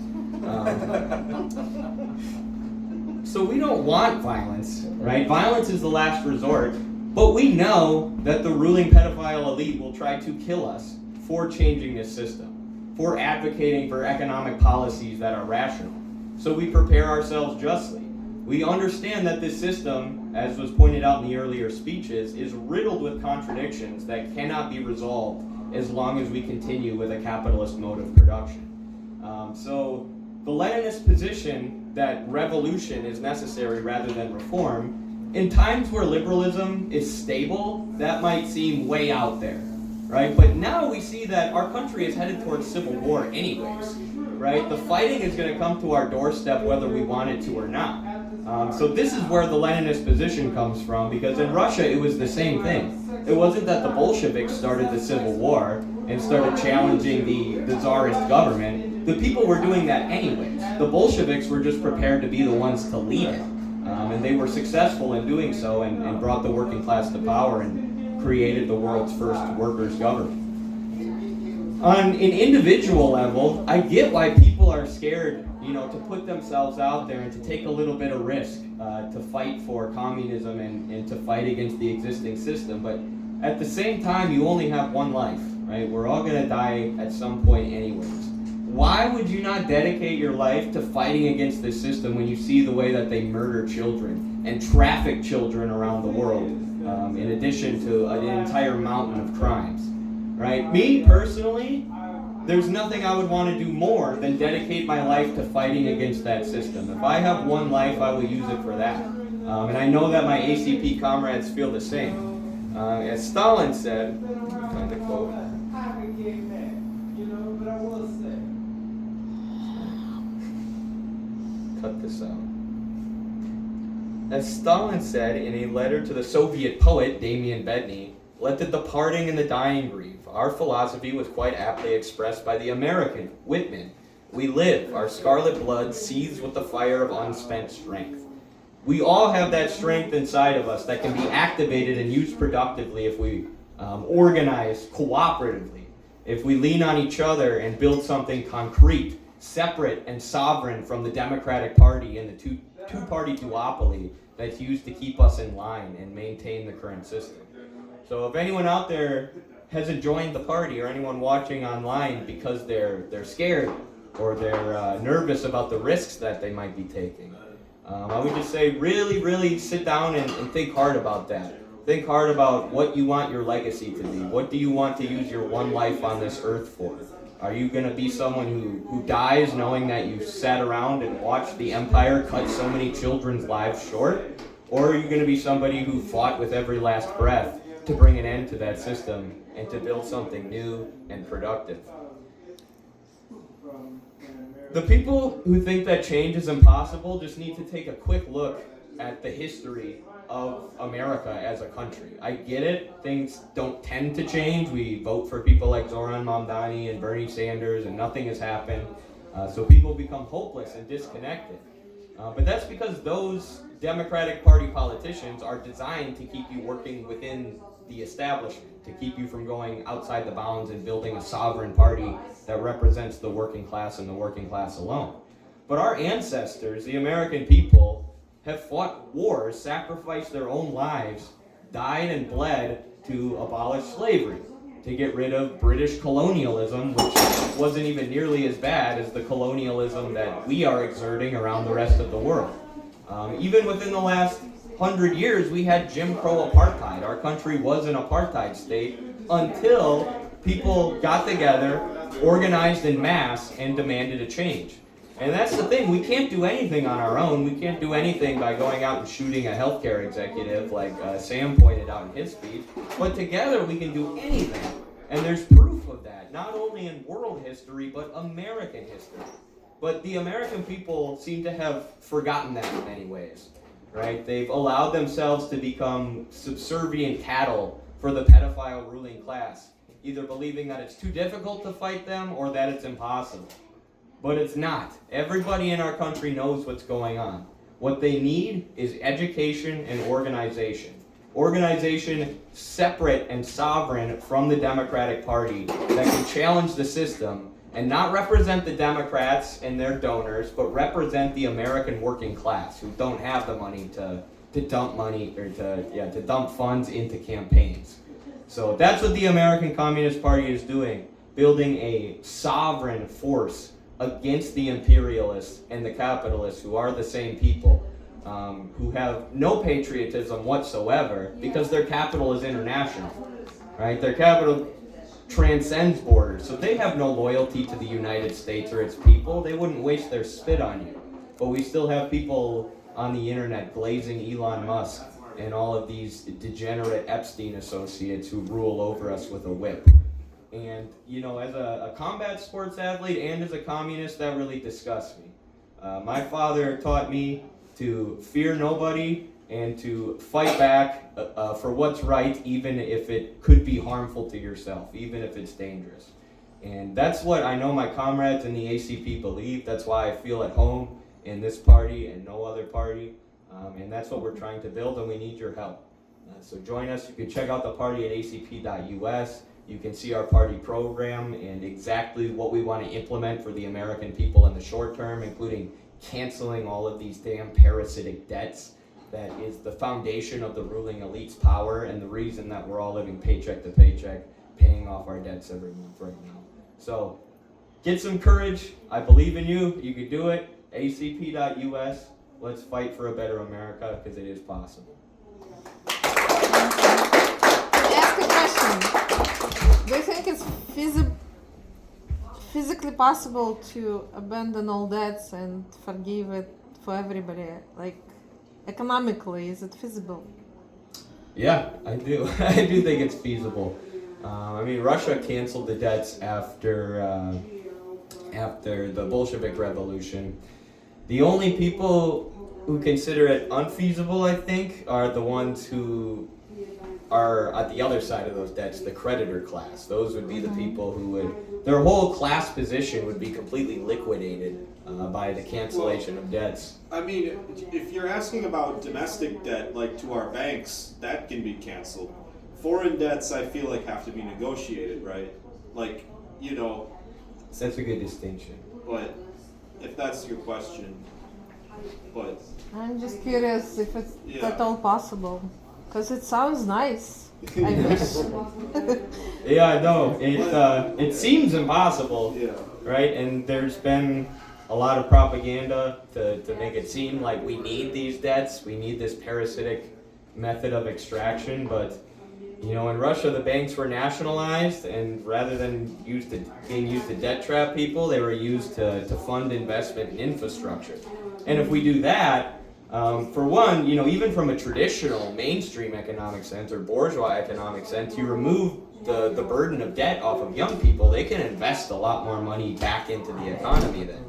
So we don't want violence, right? Violence is the last resort, but we know that the ruling pedophile elite will try to kill us for changing this system, for advocating for economic policies that are rational. So we prepare ourselves justly. We understand that this system, as was pointed out in the earlier speeches, is riddled with contradictions that cannot be resolved as long as we continue with a capitalist mode of production. So the Leninist position that revolution is necessary rather than reform, in times where liberalism is stable, that might seem way out there, right? But now we see that our country is headed towards civil war anyways, right? The fighting is going to come to our doorstep whether we want it to or not. So this is where the Leninist position comes from, because in Russia it was the same thing. It wasn't that the Bolsheviks started the civil war and started challenging the Tsarist government. The people were doing that anyways. The Bolsheviks were just prepared to be the ones to lead it. And they were successful in doing so and brought the working class to power and created the world's first workers' government. On an individual level, I get why people are scared, to put themselves out there and to take a little bit of risk to fight for communism and to fight against the existing system. But at the same time, you only have one life, right? We're all going to die at some point anyways. Why would you not dedicate your life to fighting against this system when you see the way that they murder children and traffic children around the world, in addition to an entire mountain of crimes, right? Me personally, there's nothing I would want to do more than dedicate my life to fighting against that system. If I have one life, I will use it for that. And I know that my ACP comrades feel the same. As Stalin said, find the quote. Cut this out. As Stalin said in a letter to the Soviet poet Damian Bedny, "Let the departing and the dying grieve. Our philosophy was quite aptly expressed by the American Whitman. We live, our scarlet blood seethes with the fire of unspent strength." We all have that strength inside of us that can be activated and used productively if we organize cooperatively, if we lean on each other and build something concrete, separate and sovereign from the Democratic Party and the two-party duopoly that's used to keep us in line and maintain the current system. So if anyone out there hasn't joined the party, or anyone watching online because they're scared or they're nervous about the risks that they might be taking, I would just say really sit down and think hard about that. Think hard about what you want your legacy to be. What do you want to use your one life on this earth for? Are you going to be someone who dies knowing that you sat around and watched the empire cut so many children's lives short? Or are you going to be somebody who fought with every last breath to bring an end to that system and to build something new and productive? The people who think that change is impossible just need to take a quick look at the history of America as a country. I get it, things don't tend to change. We vote for people like Zoran Mamdani and Bernie Sanders and nothing has happened. So people become hopeless and disconnected. But that's because those Democratic Party politicians are designed to keep you working within the establishment, to keep you from going outside the bounds and building a sovereign party that represents the working class and the working class alone. But our ancestors, the American people, have fought wars, sacrificed their own lives, died and bled to abolish slavery, to get rid of British colonialism, which wasn't even nearly as bad as the colonialism that we are exerting around the rest of the world. Even within the last 100 years, we had Jim Crow apartheid. Our country was an apartheid state until people got together, organized en masse, and demanded a change. And that's the thing, we can't do anything on our own. We can't do anything by going out and shooting a healthcare executive like Sam pointed out in his speech. But together we can do anything. And there's proof of that, not only in world history, but American history. But the American people seem to have forgotten that in many ways, right? They've allowed themselves to become subservient cattle for the pedophile ruling class, either believing that it's too difficult to fight them or that it's impossible. But it's not. Everybody in our country knows what's going on. What they need is education and organization. Organization separate and sovereign from the Democratic Party that can challenge the system and not represent the Democrats and their donors, but represent the American working class who don't have the money to dump money or to dump funds into campaigns. So that's what the American Communist Party is doing, building a sovereign force against the imperialists and the capitalists, who are the same people, who have no patriotism whatsoever because their capital is international, right? Their capital transcends borders, so they have no loyalty to the United States or its people. They wouldn't waste their spit on you. But we still have people on the internet glazing Elon Musk and all of these degenerate Epstein associates who rule over us with a whip. And, you know, as a combat sports athlete and as a communist, that really disgusts me. My father taught me to fear nobody and to fight back for what's right, even if it could be harmful to yourself, even if it's dangerous. And that's what I know my comrades in the ACP believe. That's why I feel at home in this party and no other party. And that's what we're trying to build, and we need your help. So join us. You can check out the party at acp.us. You can see our party program and exactly what we want to implement for the American people in the short term, including canceling all of these damn parasitic debts that is the foundation of the ruling elite's power and the reason that we're all living paycheck to paycheck, paying off our debts every month right now. So get some courage. I believe in you. You can do it. acp.us. Let's fight for a better America, because it is possible. Ask a question. Do you think it's physically possible to abandon all debts and forgive it for everybody? Like, economically, is it feasible? Yeah, I do. I do think it's feasible. I mean, Russia canceled the debts after the Bolshevik Revolution. The only people who consider it unfeasible, I think, are the ones who are at the other side of those debts, the creditor class. Those would be the people who would, their whole class position would be completely liquidated by the cancellation of debts. I mean, if you're asking about domestic debt, like to our banks, that can be canceled. Foreign debts, I feel like, have to be negotiated, right? Like, you know. That's a good distinction. But if that's your question, but I'm just curious if it's at all possible. Because it sounds nice. I wish. Yeah, no, it seems impossible, yeah. right? And there's been a lot of propaganda to make it seem like we need these debts, we need this parasitic method of extraction, but you know, in Russia, the banks were nationalized, and rather than being used to debt trap people, they were used to fund investment in infrastructure. And if we do that, for one, you know, even from a traditional mainstream economic sense or bourgeois economic sense, you remove the burden of debt off of young people, they can invest a lot more money back into the economy then.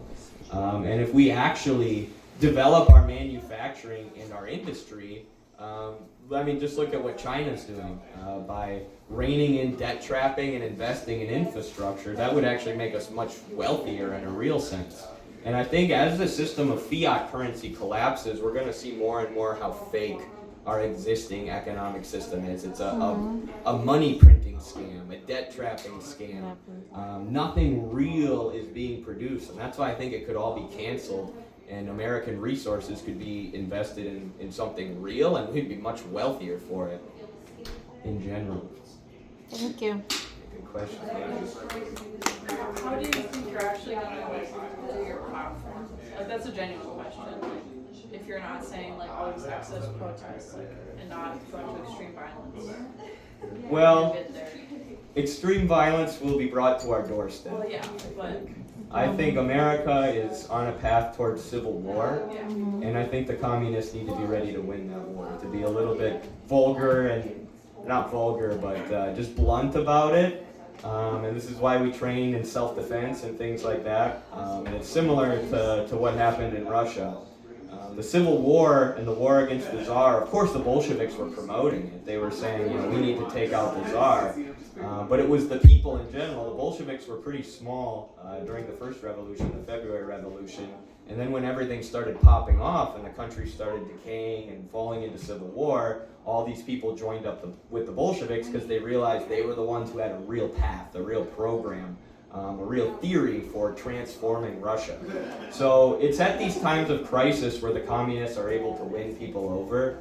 And if we actually develop our manufacturing and our industry, I mean, just look at what China's doing by reining in debt trapping and investing in infrastructure. That would actually make us much wealthier in a real sense. And I think as the system of fiat currency collapses, we're going to see more and more how fake our existing economic system is. It's a money printing scam, a debt trapping scam. Nothing real is being produced, and that's why I think it could all be canceled. And American resources could be invested in something real, and we'd be much wealthier for it in general. Thank you. Good question. How do you think you're actually going to do your platform? Like, that's a genuine question. If you're not saying, like, all these access protests, like, and not going to extreme violence. Well, extreme violence will be brought to our doorstep. Well, yeah, but I think America is on a path towards civil war, and I think the communists need to be ready to win that war. To be a little bit vulgar and not vulgar, but just blunt about it. And this is why we train in self-defense and things like that. And it's similar to what happened in Russia. The Civil War and the war against the Tsar, of course the Bolsheviks were promoting it. They were saying, you know, we need to take out the Tsar. But it was the people in general. The Bolsheviks were pretty small during the first revolution, the February Revolution. And then when everything started popping off and the country started decaying and falling into civil war, all these people joined up with the Bolsheviks because they realized they were the ones who had a real path, a real program, a real theory for transforming Russia. So it's at these times of crisis where the communists are able to win people over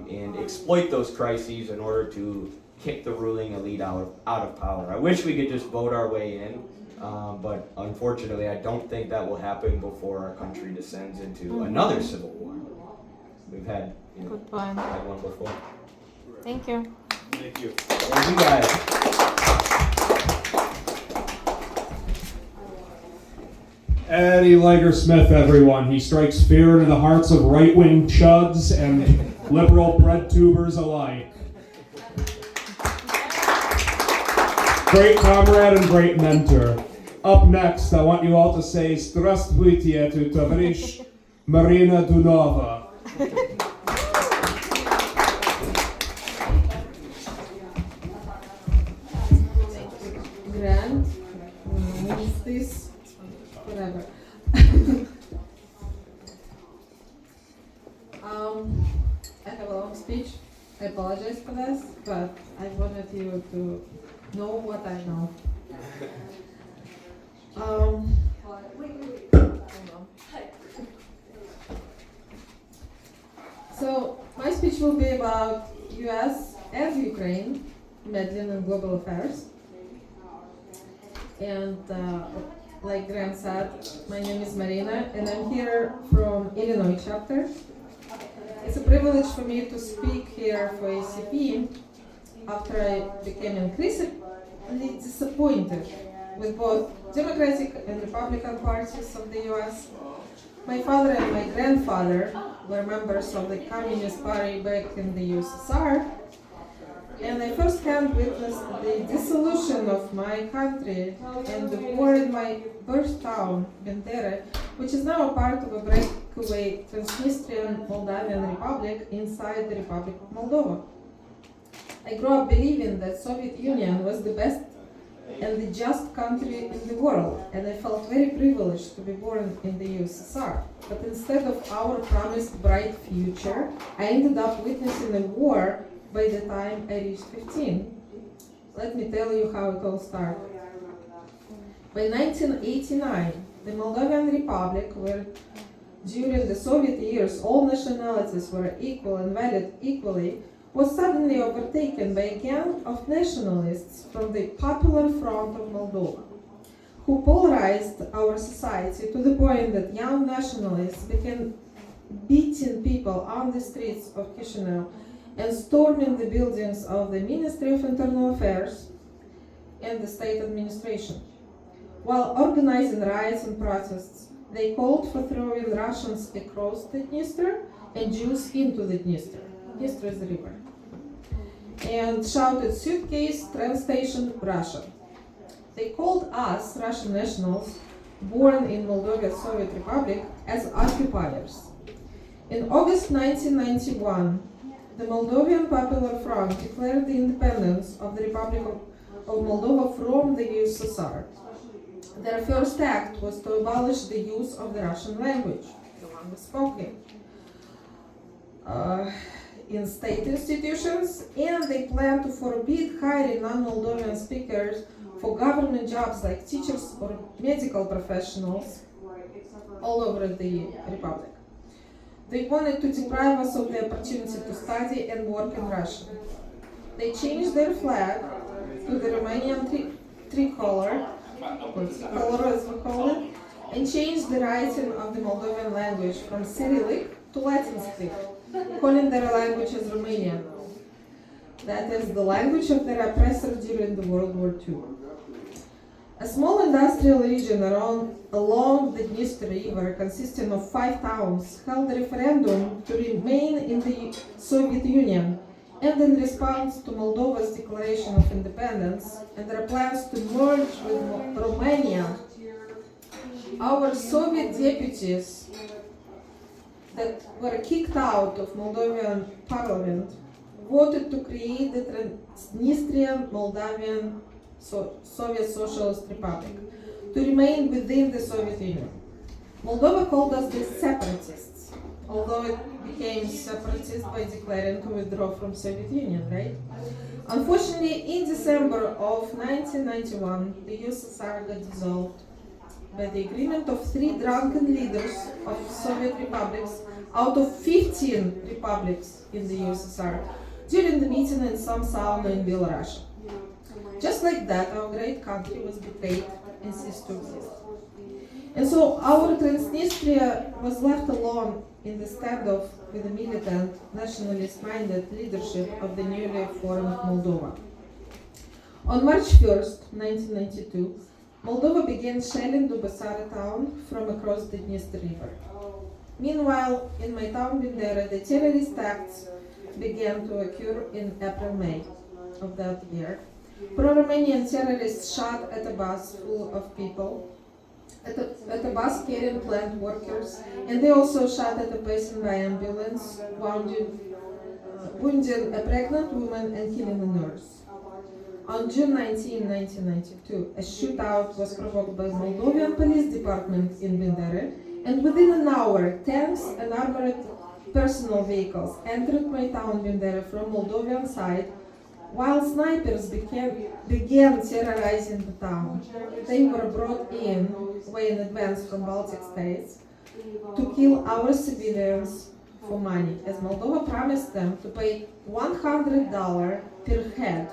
and exploit those crises in order to kick the ruling elite out of power. I wish we could just vote our way in, but unfortunately I don't think that will happen before our country descends into another civil war. We've had, Good point. had one before. Thank you. Thank you. Thank you guys. Eddie Lager-Smith, everyone. He strikes fear into the hearts of right-wing chuds and liberal bread tubers alike. Great comrade and great mentor. Up next, I want you all to say Здравствуйте to товарищ Marina Dunova. Grant, use this forever. I have a long speech. I apologize for this, but I wanted you to know what I know. Hold on. So my speech will be about U.S. and Ukraine meddling in global affairs. And like Graham said, my name is Marina, and I'm here from Illinois chapter. It's a privilege for me to speak here for ACP after I became increasingly disappointed with both Democratic and Republican parties of the US. My father and my grandfather were members of the Communist Party back in the USSR, and I firsthand witnessed the dissolution of my country and the war in my birth town, Bendera, which is now a part of a breakaway Transnistrian Moldavian Republic inside the Republic of Moldova. I grew up believing that Soviet Union was the best and the just country in the world, and I felt very privileged to be born in the USSR. But instead of our promised bright future, I ended up witnessing a war by the time I reached 15. Let me tell you how it all started. By 1989, the Moldovan Republic, where during the Soviet years all nationalities were equal and valued equally, was suddenly overtaken by a gang of nationalists from the Popular Front of Moldova, who polarized our society to the point that young nationalists began beating people on the streets of Chisinau and storming the buildings of the Ministry of Internal Affairs and the state administration. While organizing riots and protests, they called for throwing Russians across the Dniester and Jews into the Dniester. Dniester is the river. And shouted, "Suitcase, train station, Russia." They called us, Russian nationals, born in Moldovan Soviet Republic, as occupiers. In August 1991, the Moldovan Popular Front declared the independence of the Republic of Moldova from the USSR. Their first act was to abolish the use of the Russian language, the one we spoke in state institutions, and they plan to forbid hiring non-Moldovan speakers for government jobs like teachers or medical professionals all over the Republic. They wanted to deprive us of the opportunity to study and work in Russia. They changed their flag to the Romanian tricolor, color as we call it, and changed the writing of the Moldovan language from Cyrillic to Latin script, calling their language as Romanian. That is the language of their oppressor during the World War II. A small industrial region along the Dniester River, consisting of 5 towns, held a referendum to remain in the Soviet Union, and in response to Moldova's declaration of independence and their plans to merge with Romania, our Soviet deputies that were kicked out of Moldovan parliament voted to create the Transnistrian Moldavian Soviet Socialist Republic, to remain within the Soviet Union. Moldova called us the separatists, although it became separatist by declaring to withdraw from Soviet Union, right? Unfortunately, in December of 1991, the USSR got dissolved by the agreement of 3 drunken leaders of Soviet republics out of 15 republics in the USSR during the meeting in some sauna in Belarus. Just like that, our great country was betrayed and ceased to exist. And so our Transnistria was left alone in the standoff with the militant, nationalist-minded leadership of the newly formed Moldova. On March 1st, 1992, Moldova began shelling Dubăsara town from across the Dniester River. Meanwhile, in my town Bendera, the terrorist acts began to occur in April-May of that year, Pro-Romanian terrorists shot at a bus full of people, at a bus carrying plant workers, and they also shot at a person by ambulance, wounding a pregnant woman and killing a nurse. On June 19, 1992, a shootout was provoked by Moldovan police department in Bindere, and within an hour, tanks and armored personal vehicles entered my town Bindere from Moldovan side, while snipers began terrorizing the town. They were brought in way in advance from Baltic states to kill our civilians for money, as Moldova promised them to pay $100 per head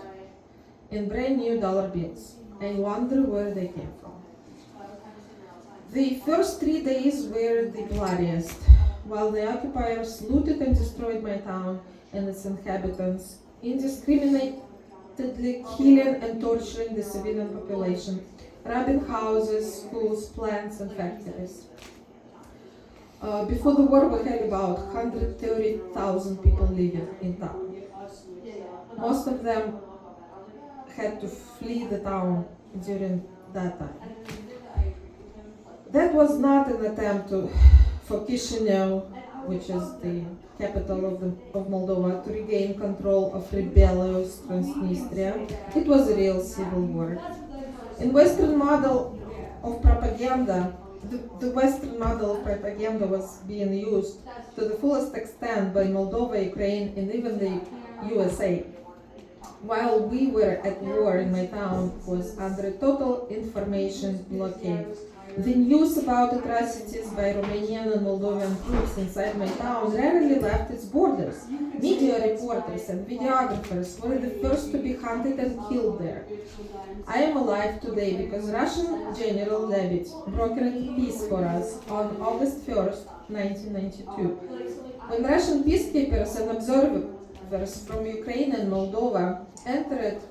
in brand new dollar bills. I wonder where they came from. The first 3 days were the bloodiest, while the occupiers looted and destroyed my town and its inhabitants, indiscriminately killing and torturing the civilian population, robbing houses, schools, plants, and factories. Before the war, we had about 130,000 people living in town. Most of them had to flee the town during that time. That was not an attempt for Chisinau, which is the capital of Moldova, to regain control of rebellious Transnistria. It was a real civil war. In Western model of propaganda, the Western model of propaganda was being used to the fullest extent by Moldova, Ukraine, and even the USA. While we were at war in my town was under total information blockade. The news about atrocities by Romanian and Moldovan troops inside my town rarely left its borders. Media reporters and videographers were the first to be hunted and killed there. I am alive today because Russian General Lebed brokered peace for us on August 1st, 1992. When Russian peacekeepers and observers from Ukraine and Moldova entered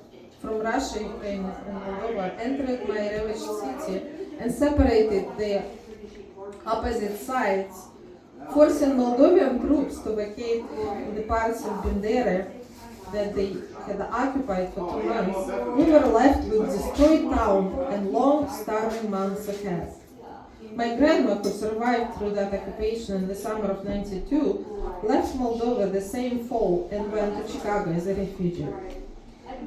my ravaged city and separated the opposite sides, forcing Moldovan troops to vacate the parts of Bindere that they had occupied for 2 months, we were left with destroyed town and long, starving months ahead. My grandma, who survived through that occupation in the summer of '92, left Moldova the same fall and went to Chicago as a refugee.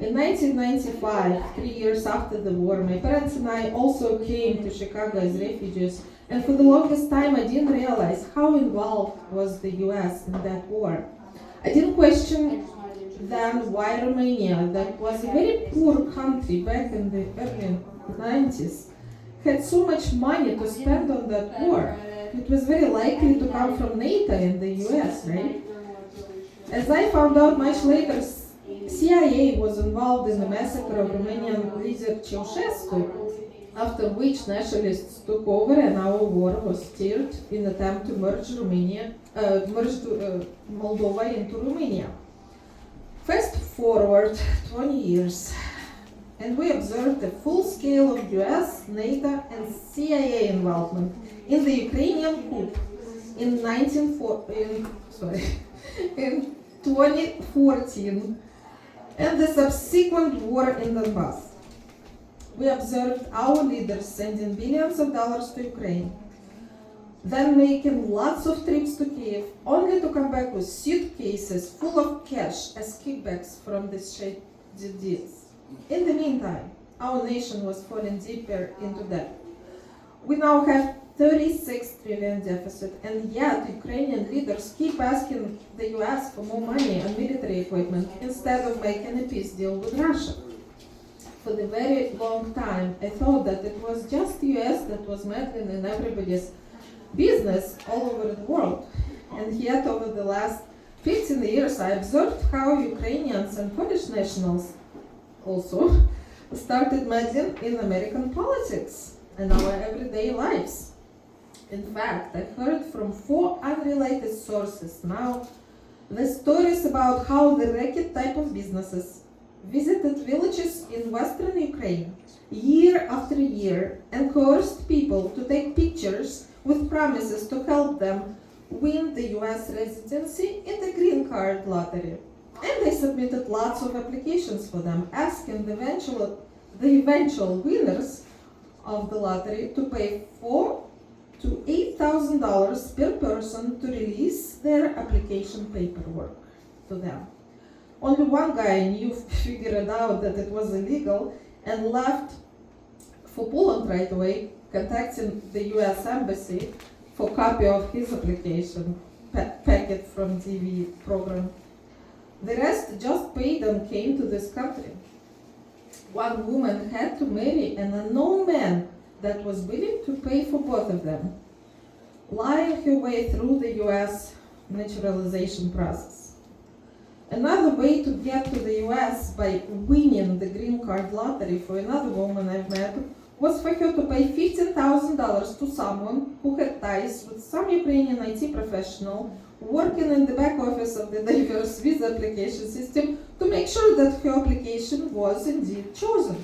In 1995, 3 years after the war, my parents and I also came to Chicago as refugees, and for the longest time I didn't realize how involved was the US in that war. I didn't question then why Romania, that was a very poor country back in the early 90s, had so much money to spend on that war. It was very likely to come from NATO and the US, right? As I found out much later, CIA was involved in the massacre of Romanian leader Ceausescu, after which nationalists took over and our war was steered in an attempt to merge Moldova into Romania. Fast forward 20 years, and we observed the full scale of US, NATO, and CIA involvement in the Ukrainian coup in 2014, and the subsequent war in Donbass. We observed our leaders sending billions of dollars to Ukraine, then making lots of trips to Kiev, only to come back with suitcases full of cash as kickbacks from these shady deals. In the meantime, our nation was falling deeper into debt. We now have 36 trillion deficit, and yet Ukrainian leaders keep asking the US for more money and military equipment instead of making a peace deal with Russia. For the very long time, I thought that it was just the US that was meddling in everybody's business all over the world. And yet over the last 15 years, I observed how Ukrainians and Polish nationals also started meddling in American politics and our everyday lives. In fact, I heard from 4 unrelated sources now the stories about how the racket type of businesses visited villages in western Ukraine year after year and coerced people to take pictures with promises to help them win the US residency in the green card lottery. And they submitted lots of applications for them, asking the eventual winners of the lottery to pay $4,000 to $8,000 per person to release their application paperwork to them. Only one guy I knew figured out that it was illegal and left for Poland right away, contacting the US Embassy for a copy of his application packet from DV program. The rest just paid and came to this country. One woman had to marry an unknown man that was willing to pay for both of them, lying her way through the US naturalization process. Another way to get to the US by winning the green card lottery for another woman I've met was for her to pay $15,000 to someone who had ties with some Ukrainian IT professional working in the back office of the diverse visa application system to make sure that her application was indeed chosen.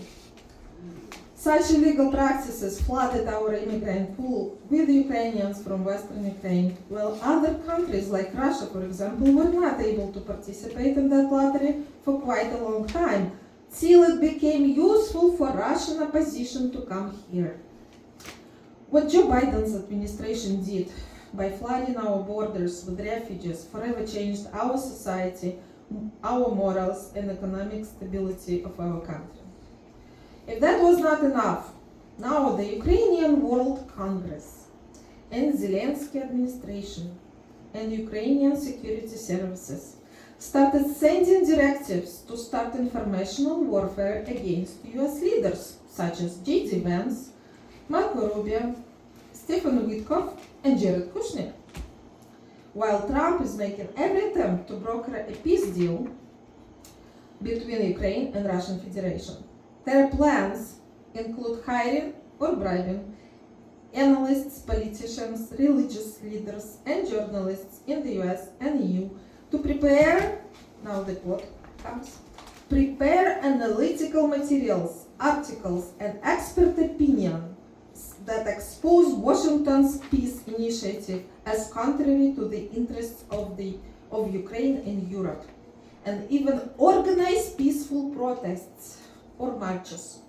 Such illegal practices flooded our immigrant pool with Ukrainians from Western Ukraine, while other countries like Russia, for example, were not able to participate in that lottery for quite a long time, till it became useful for Russian opposition to come here. What Joe Biden's administration did by flooding our borders with refugees forever changed our society, our morals, and economic stability of our country. If that was not enough, now the Ukrainian World Congress and Zelensky administration and Ukrainian security services started sending directives to start informational warfare against US leaders such as J.D. Vance, Marco Rubio, Stephen Witkoff, and Jared Kushner. While Trump is making every attempt to broker a peace deal between Ukraine and Russian Federation, their plans include hiring or bribing analysts, politicians, religious leaders, and journalists in the US and EU to prepare, now the quote comes, prepare analytical materials, articles, and expert opinions that expose Washington's peace initiative as contrary to the interests of Ukraine and Europe, and even organize peaceful protests or marches,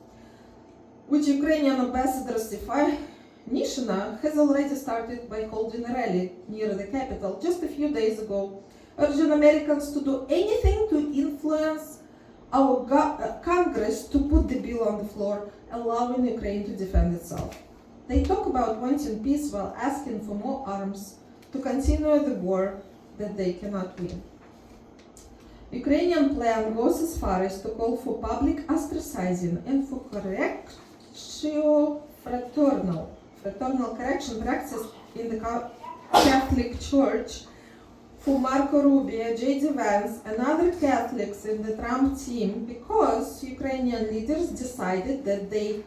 which Ukrainian ambassador Nishina has already started by holding a rally near the capital just a few days ago, urging Americans to do anything to influence our Congress to put the bill on the floor, allowing Ukraine to defend itself. They talk about wanting peace while asking for more arms to continue the war that they cannot win. Ukrainian plan goes as far as to call for public ostracizing and for fraternal correction practice in the Catholic Church for Marco Rubio, J.D. Vance, and other Catholics in the Trump team because Ukrainian leaders decided that they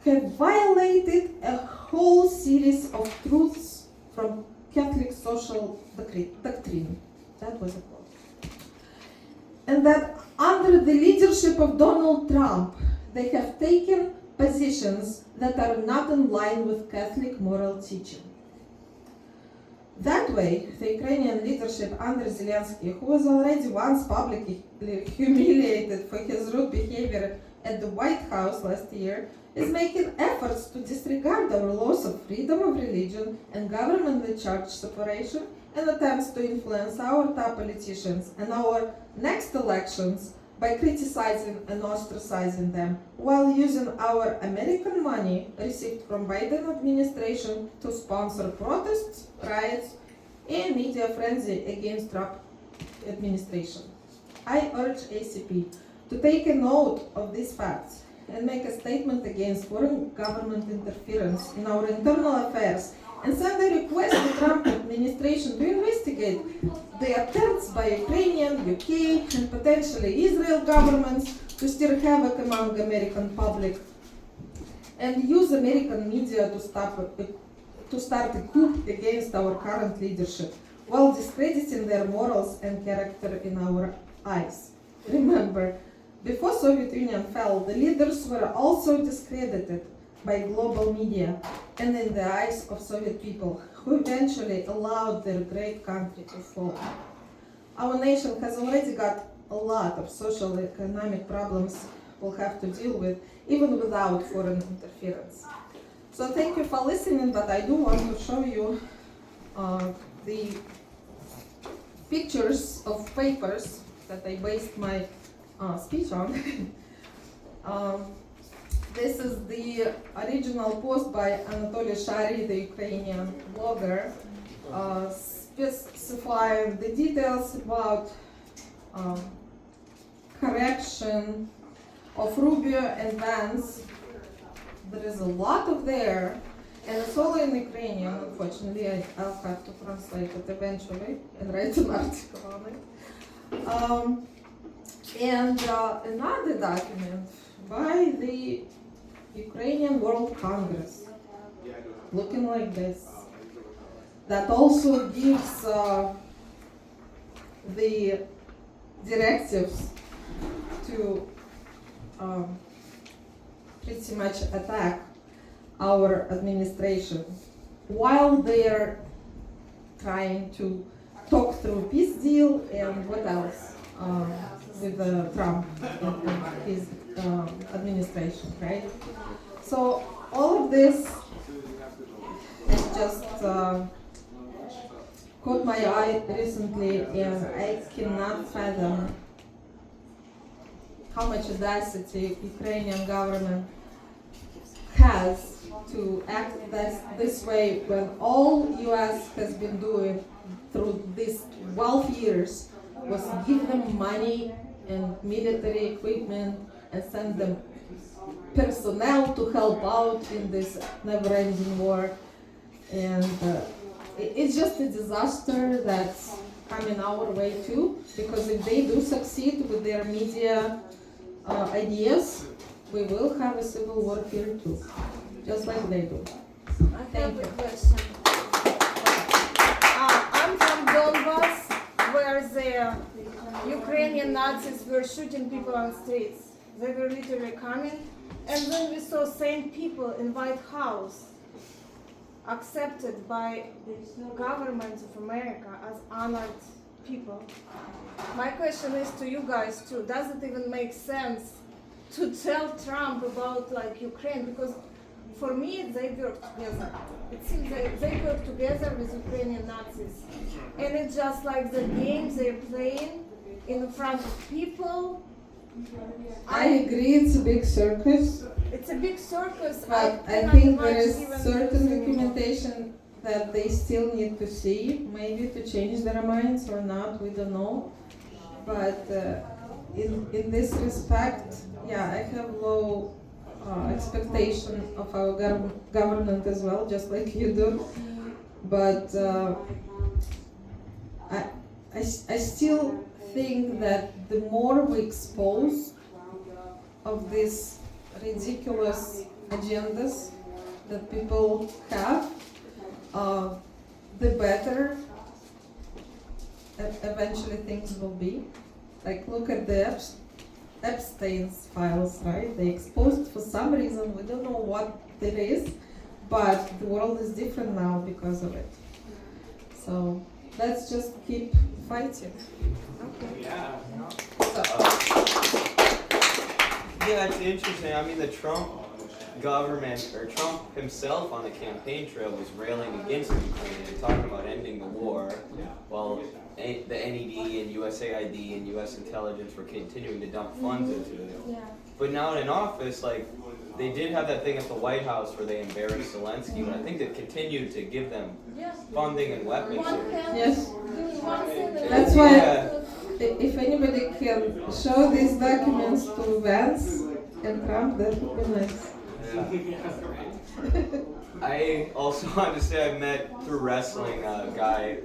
have violated a whole series of truths from Catholic social doctrine. That was a quote. And that under the leadership of Donald Trump, they have taken positions that are not in line with Catholic moral teaching. That way, the Ukrainian leadership under Zelensky, who was already once publicly humiliated for his rude behavior at the White House last year, is making efforts to disregard our laws of freedom of religion and government-church separation and attempts to influence our top politicians and our next elections by criticizing and ostracizing them, while using our American money received from Biden administration to sponsor protests, riots, and media frenzy against Trump administration. I urge ACP to take a note of these facts and make a statement against foreign government interference in our internal affairs and send a request to the Trump administration to investigate the attempts by Ukrainian, UK, and potentially Israel governments to stir havoc among American public and use American media to start a coup against our current leadership while discrediting their morals and character in our eyes. Remember, before Soviet Union fell, the leaders were also discredited by global media and in the eyes of Soviet people, who eventually allowed their great country to fall. our nation has already got a lot of social economic problems we'll have to deal with, even without foreign interference. So thank you for listening, but I do want to show you the pictures of papers that I based my speech on. This is the original post by Anatoly Shary, the Ukrainian blogger, specifying the details about correction of Rubio and Vance. There is a lot of there, and it's all in Ukrainian, unfortunately. I'll have to translate it eventually and write an article on it. And another document by the Ukrainian World Congress, looking like this, that also gives the directives to pretty much attack our administration while they're trying to talk through peace deal and what else with Trump and his administration, right? So all of this has just caught my eye recently, and I cannot fathom how much audacity Ukrainian government has to act this way when all U.S. has been doing through these 12 years was give them money and military equipment and send them personnel to help out in this never-ending war. And it's just a disaster that's coming our way too, because if they do succeed with their media ideas, we will have a civil war here too, just like they do. I have a question. I'm from Donbass, where the Ukrainian Nazis were shooting people on streets. They were literally coming, and then we saw same people in White House accepted by the government of America as honored people. My question is to you guys too. Does it even make sense to tell Trump about like Ukraine? Because for me, they work together. It seems like they work together with Ukrainian Nazis. And it's just like the games they're playing in front of people. I agree, it's a big circus, It's a big circus. but I cannot think there imagine is even certain using- documentation that they still need to see, maybe to change their minds or not, we don't know. But in this respect, yeah, I have low expectation of our government as well, just like you do. But I still think that the more we expose of these ridiculous agendas that people have, the better eventually things will be. Like, look at the Epstein's files, right? They exposed for some reason, we don't know what it is, but the world is different now because of it. So let's just keep fighting. Yeah. So, Yeah, it's interesting. I mean, the Trump government, or Trump himself on the campaign trail was railing against Ukraine and talking about ending the war, while the NED and USAID and US intelligence were continuing to dump funds into it. Yeah. But now in office, like, they did have that thing at the White House where they embarrassed Zelensky, but I think they continued to give them Yes. funding and weapons. One hand Yes. doing one thing, and That's the why- other. if anybody can show these documents to Vance and Trump, that would be nice. I also want to say I met through wrestling a guy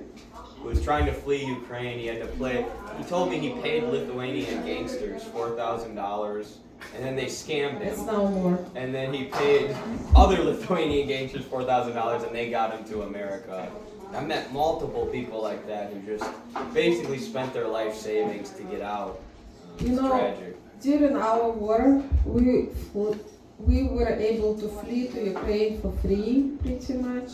who was trying to flee Ukraine. He had to play. He told me he paid Lithuanian gangsters $4,000, and then they scammed It's him. no more. And then he paid other Lithuanian gangsters $4,000, and they got him to America. I met multiple people like that who just basically spent their life savings to get out. You It's know, tragic. during our war, we were able to flee to Ukraine for free, pretty much.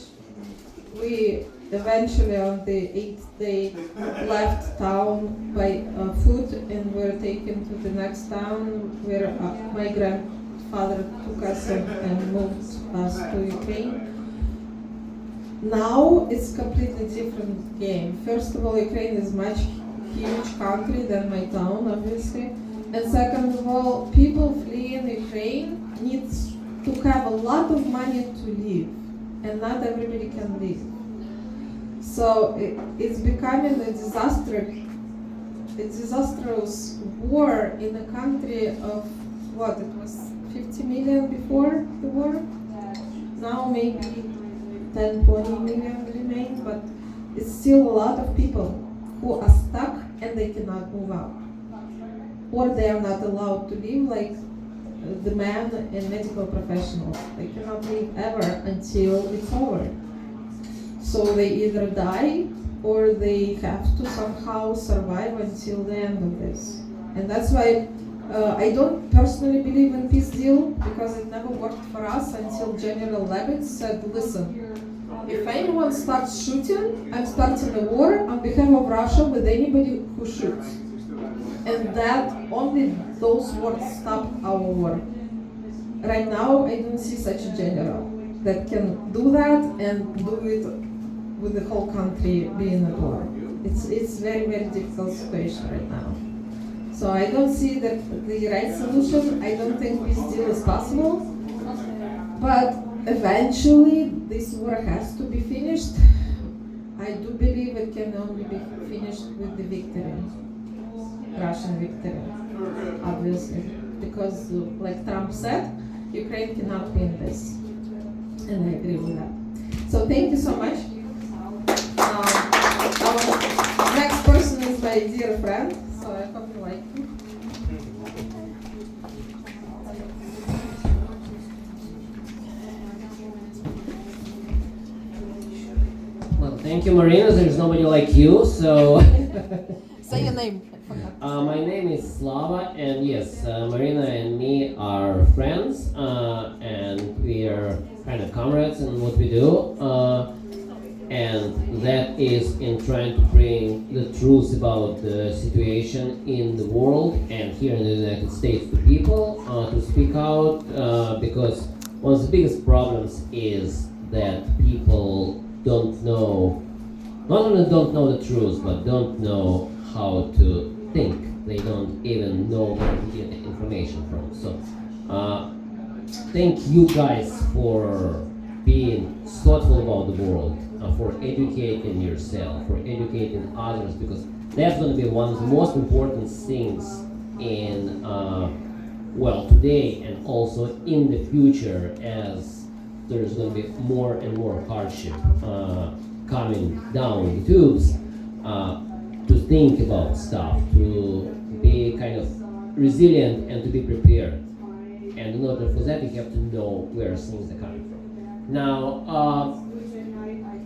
we eventually on the 8th day left town by foot and were taken to the next town where my grandfather took us and moved us to Ukraine. Now it's completely different game. First of all, Ukraine is much huge country than my town, obviously. And second of all, people fleeing Ukraine needs to have a lot of money to live, and not everybody can live. So it's becoming a disastrous war in a country of what, it was 50 million before the war? Now maybe 10, 20 million remain, but it's still a lot of people who are stuck and they cannot move out. Or they are not allowed to live like the men and medical professionals. They cannot live ever until it's over. So they either die or they have to somehow survive until the end of this. And that's why I don't personally believe in peace deal, because it never worked for us until General Lebed said, listen, if anyone starts shooting, I'm starting a war on behalf of Russia with anybody who shoots. And that only those words stop our war. Right now, I don't see such a general that can do that and do it with the whole country being at war. It's very, very difficult situation right now. So I don't see that the right solution. I don't think peace deal is possible. But eventually, this war has to be finished. I do believe it can only be finished with the victory. Russian victory, obviously, because like Trump said, Ukraine cannot win this, and I agree with that. So thank you so much. Our next person is my dear friend, so I hope you like him. Well, thank you, Marina. There's nobody like you, so. Say your name. My name is Slava, and yes, Marina and me are friends, and we are kind of comrades in what we do, and that is in trying to bring the truth about the situation in the world and here in the United States to people, to speak out, because one of the biggest problems is that people don't know, not only don't know the truth, but don't know how to think. They don't even know where to get the information from. So, thank you guys for being thoughtful about the world, for educating yourself, for educating others, because that's going to be one of the most important things in, well, today and also in the future, as there's going to be more and more hardship coming down the tubes. To think about stuff, to be kind of resilient and to be prepared. And in order for that, you have to know where things are coming from. Now,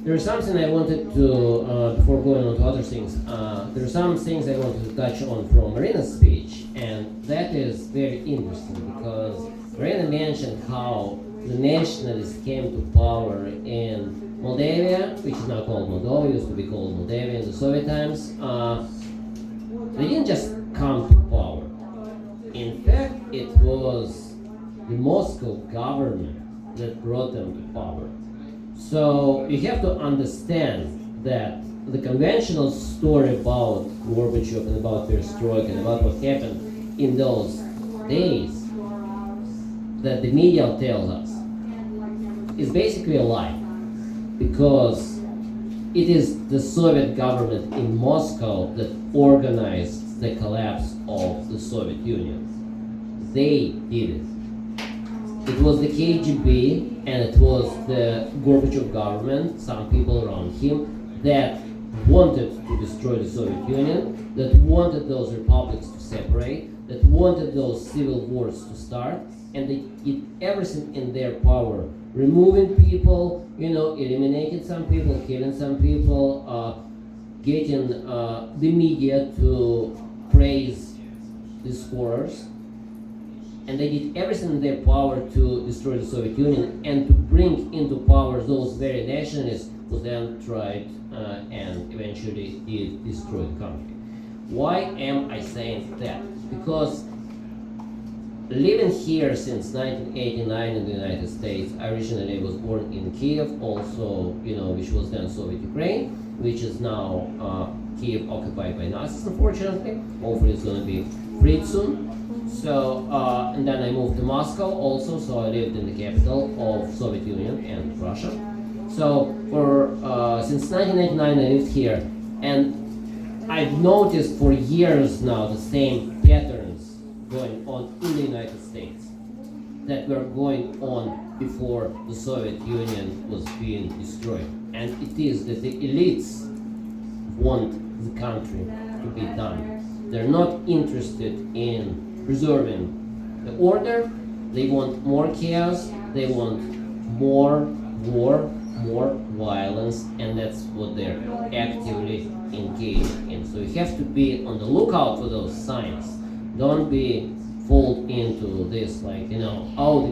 there's something I wanted to, before going on to other things, there are some things I wanted to touch on from Marina's speech, and that is very interesting because Marina mentioned how the nationalists came to power in Moldavia, which is now called Moldova, used to be called Moldavia in the Soviet times. They didn't just come to power. In fact, it was the Moscow government that brought them to power. So you have to understand that the conventional story about Gorbachev and about Perestroika and about what happened in those days that the media tells us is basically a lie. Because it is the Soviet government in Moscow that organized the collapse of the Soviet Union. They did it. It was the KGB and it was the Gorbachev government, some people around him, that wanted to destroy the Soviet Union, that wanted those republics to separate, that wanted those civil wars to start, and they did everything in their power, removing people, eliminating some people, killing some people, getting the media to praise the scorers. And they did everything in their power to destroy the Soviet Union and to bring into power those very nationalists who then tried and eventually did destroy the country. Why am I saying that? Because living here since 1989 in the United States, I originally was born in Kiev, also, which was then Soviet Ukraine, which is now Kiev occupied by Nazis, unfortunately. Hopefully it's going to be freed soon. So, and then I moved to Moscow also, so I lived in the capital of Soviet Union and Russia. So, since 1999 I lived here, and I've noticed for years now the same patterns going on in the United States that were going on before the Soviet Union was being destroyed. And it is that the elites want the country to be done. They're not interested in preserving the order. They want more chaos, they want more war, more violence, and that's what they're actively engaged in. So you have to be on the lookout for those signs. Don't be fooled into this, like, the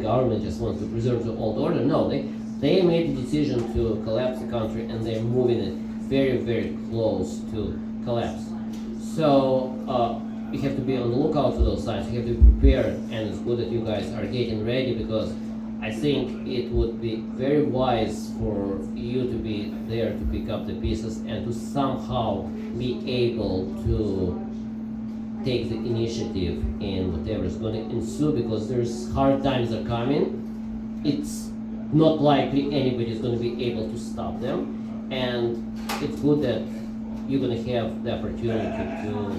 government just wants to preserve the old order. No, they made the decision to collapse the country, and they're moving it very, very close to collapse. So you have to be on the lookout for those signs. You have to be prepared, and it's good that you guys are getting ready, because I think it would be very wise for you to be there to pick up the pieces and to somehow be able to take the initiative in whatever is going to ensue, because there's hard times are coming. It's not likely anybody is going to be able to stop them, and it's good that you're going to have the opportunity to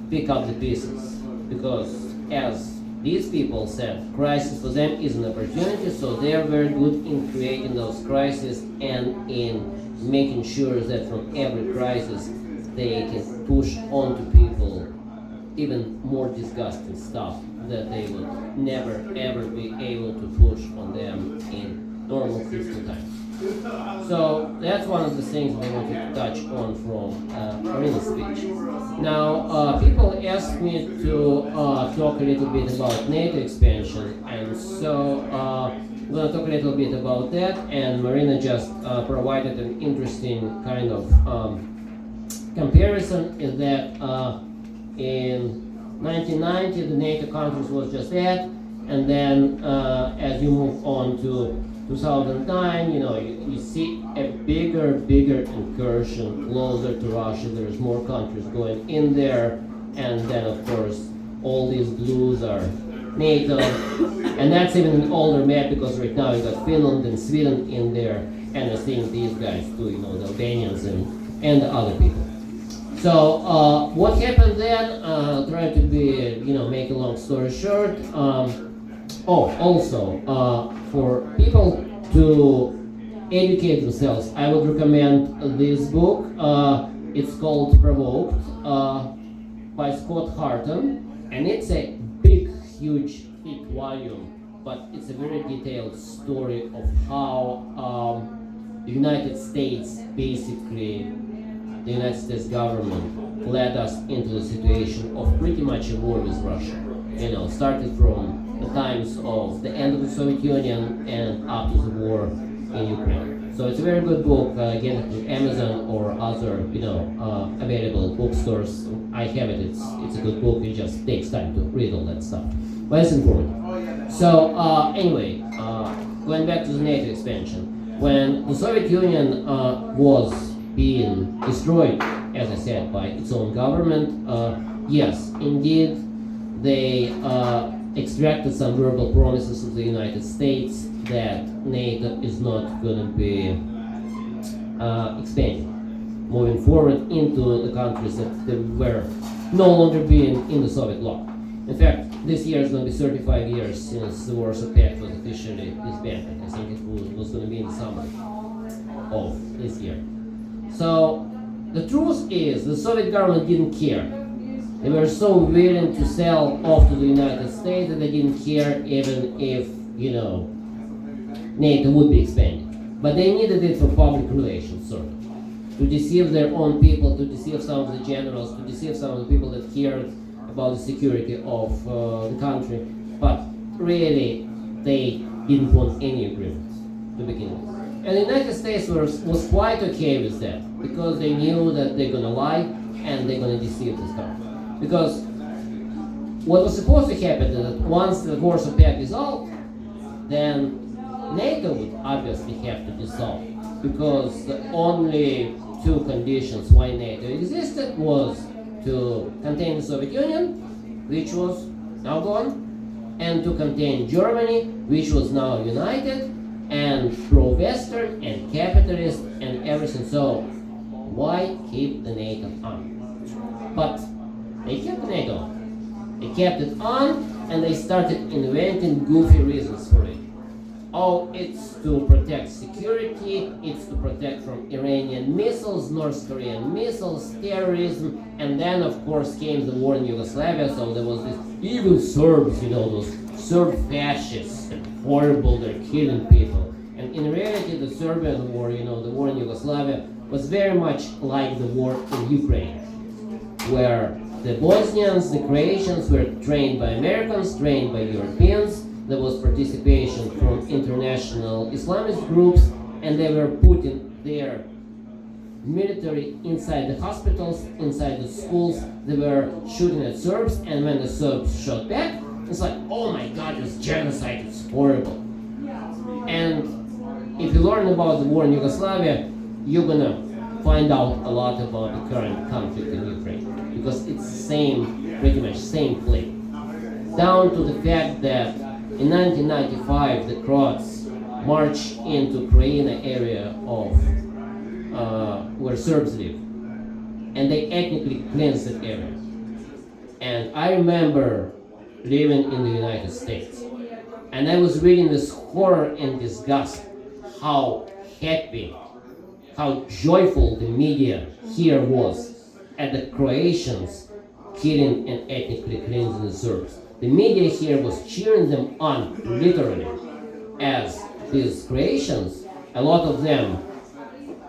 pick up the pieces, because as these people said, crisis for them is an opportunity, so they're very good in creating those crises and in making sure that from every crisis they can push on to people even more disgusting stuff that they would never ever be able to push on them in normal peaceful times. So that's one of the things that I wanted to touch on from Marina's speech. Now, people asked me to talk a little bit about NATO expansion, and so I'm going to talk a little bit about that, and Marina just provided an interesting kind of comparison, is that in 1990 the NATO countries was just that, and then as you move on to 2009, you see a bigger incursion closer to Russia. There's more countries going in there, and then of course all these blues are NATO, and that's even an older map, because right now you got Finland and Sweden in there, and you're seeing these guys too, the Albanians and the other people. So what happened then? Try to be, make a long story short. For people to educate themselves, I would recommend this book. It's called Provoked by Scott Harton, and it's a big, huge, thick volume, but it's a very detailed story of how the United States, basically, the United States government led us into the situation of pretty much a war with Russia. Started from the times of the end of the Soviet Union and up to the war in Ukraine. So it's a very good book. Get it through Amazon or other, available bookstores. I have it. It's a good book. It just takes time to read all that stuff, but it's important. So anyway, going back to the NATO expansion, when the Soviet Union was being destroyed, as I said, by its own government, yes, indeed, they extracted some verbal promises of the United States that NATO is not going to be expanding, moving forward into the countries that were no longer being in the Soviet bloc. In fact, this year is going to be 35 years since the Warsaw Pact was officially disbanded. I think it was going to be in the summer of this year. So the truth is, the Soviet government didn't care. They were so willing to sell off to the United States that they didn't care even if, NATO would be expanded. But they needed it for public relations, sort of. To deceive their own people, to deceive some of the generals, to deceive some of the people that cared about the security of the country. But really, they didn't want any agreements to begin with. And the United States was quite okay with that because they knew that they're gonna lie and they're gonna deceive the stuff. Because what was supposed to happen is that once the Warsaw Pact dissolved, then NATO would obviously have to dissolve, because the only two conditions why NATO existed was to contain the Soviet Union, which was now gone, and to contain Germany, which was now united and pro-Western and capitalist and everything. So why keep the NATO on? But they kept the NATO on. They kept it on, and they started inventing goofy reasons for it. Oh, it's to protect security, it's to protect from Iranian missiles, North Korean missiles, terrorism, and then of course came the war in Yugoslavia, so there was this evil Serbs, those Serb fascists, and horrible, they're killing people. And in reality, the Serbian war, the war in Yugoslavia, was very much like the war in Ukraine, where the Bosnians, the Croatians were trained by Americans, trained by Europeans. There was participation from international Islamist groups, and they were putting their military inside the hospitals, inside the schools. They were shooting at Serbs, and when the Serbs shot back, it's like, oh my God, this genocide is horrible. And if you learn about the war in Yugoslavia, you're gonna find out a lot about the current conflict in Ukraine, because it's pretty much same play. Down to the fact that in 1995, the Croats marched into Krajina area of where Serbs live, and they ethnically cleansed that area. And I remember living in the United States, and I was reading this horror and disgust, how happy, how joyful the media here was at the Croatians killing and ethnically cleansing the Serbs. The media here was cheering them on, literally, as these Croatians, a lot of them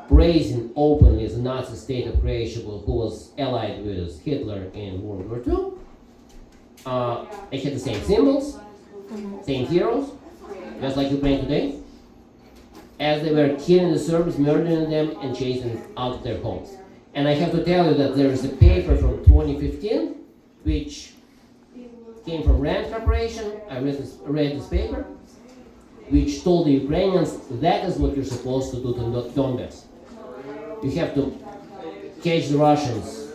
praising openly the Nazi state of Croatia, who was allied with Hitler in World War II. They had the same symbols, same heroes, just like Ukraine today, as they were killing the Serbs, murdering them, and chasing them out of their homes. And I have to tell you that there is a paper from 2015, which came from Rand Corporation. I read this paper, which told the Ukrainians that is what you're supposed to do to Donbass. You have to catch the Russians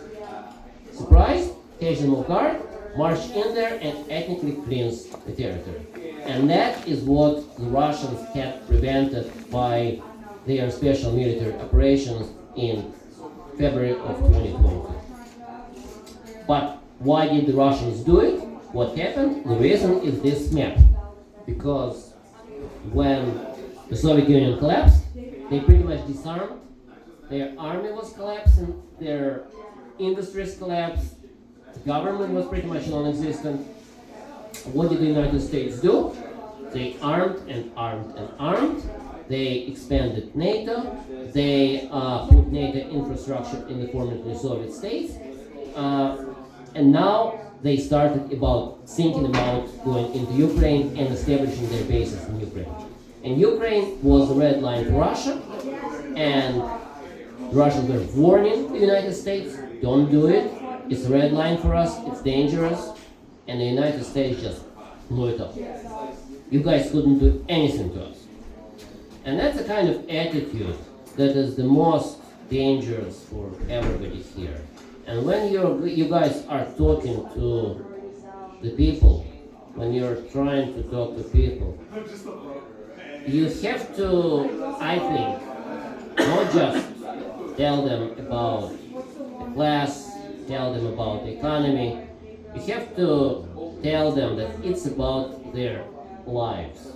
surprised, catch them off guard, march in there and ethnically cleanse the territory. And that is what the Russians had prevented by their special military operations in February of 2022. But why did the Russians do it? What happened? The reason is this map. Because when the Soviet Union collapsed, they pretty much disarmed. Their army was collapsing, their industries collapsed, the government was pretty much non-existent. What did the United States do? They armed and armed and armed. They expanded NATO. They put NATO infrastructure in the formerly Soviet states. And now they started thinking about going into Ukraine and establishing their bases in Ukraine. And Ukraine was the red line for Russia, and the Russians were warning the United States, don't do it, it's a red line for us, it's dangerous, and the United States just blew it up. You guys couldn't do anything to us. And that's the kind of attitude that is the most dangerous for everybody here. And when you guys are talking to the people, when you're trying to talk to people, you have to, I think, not just tell them about the class, tell them about the economy. You have to tell them that it's about their lives,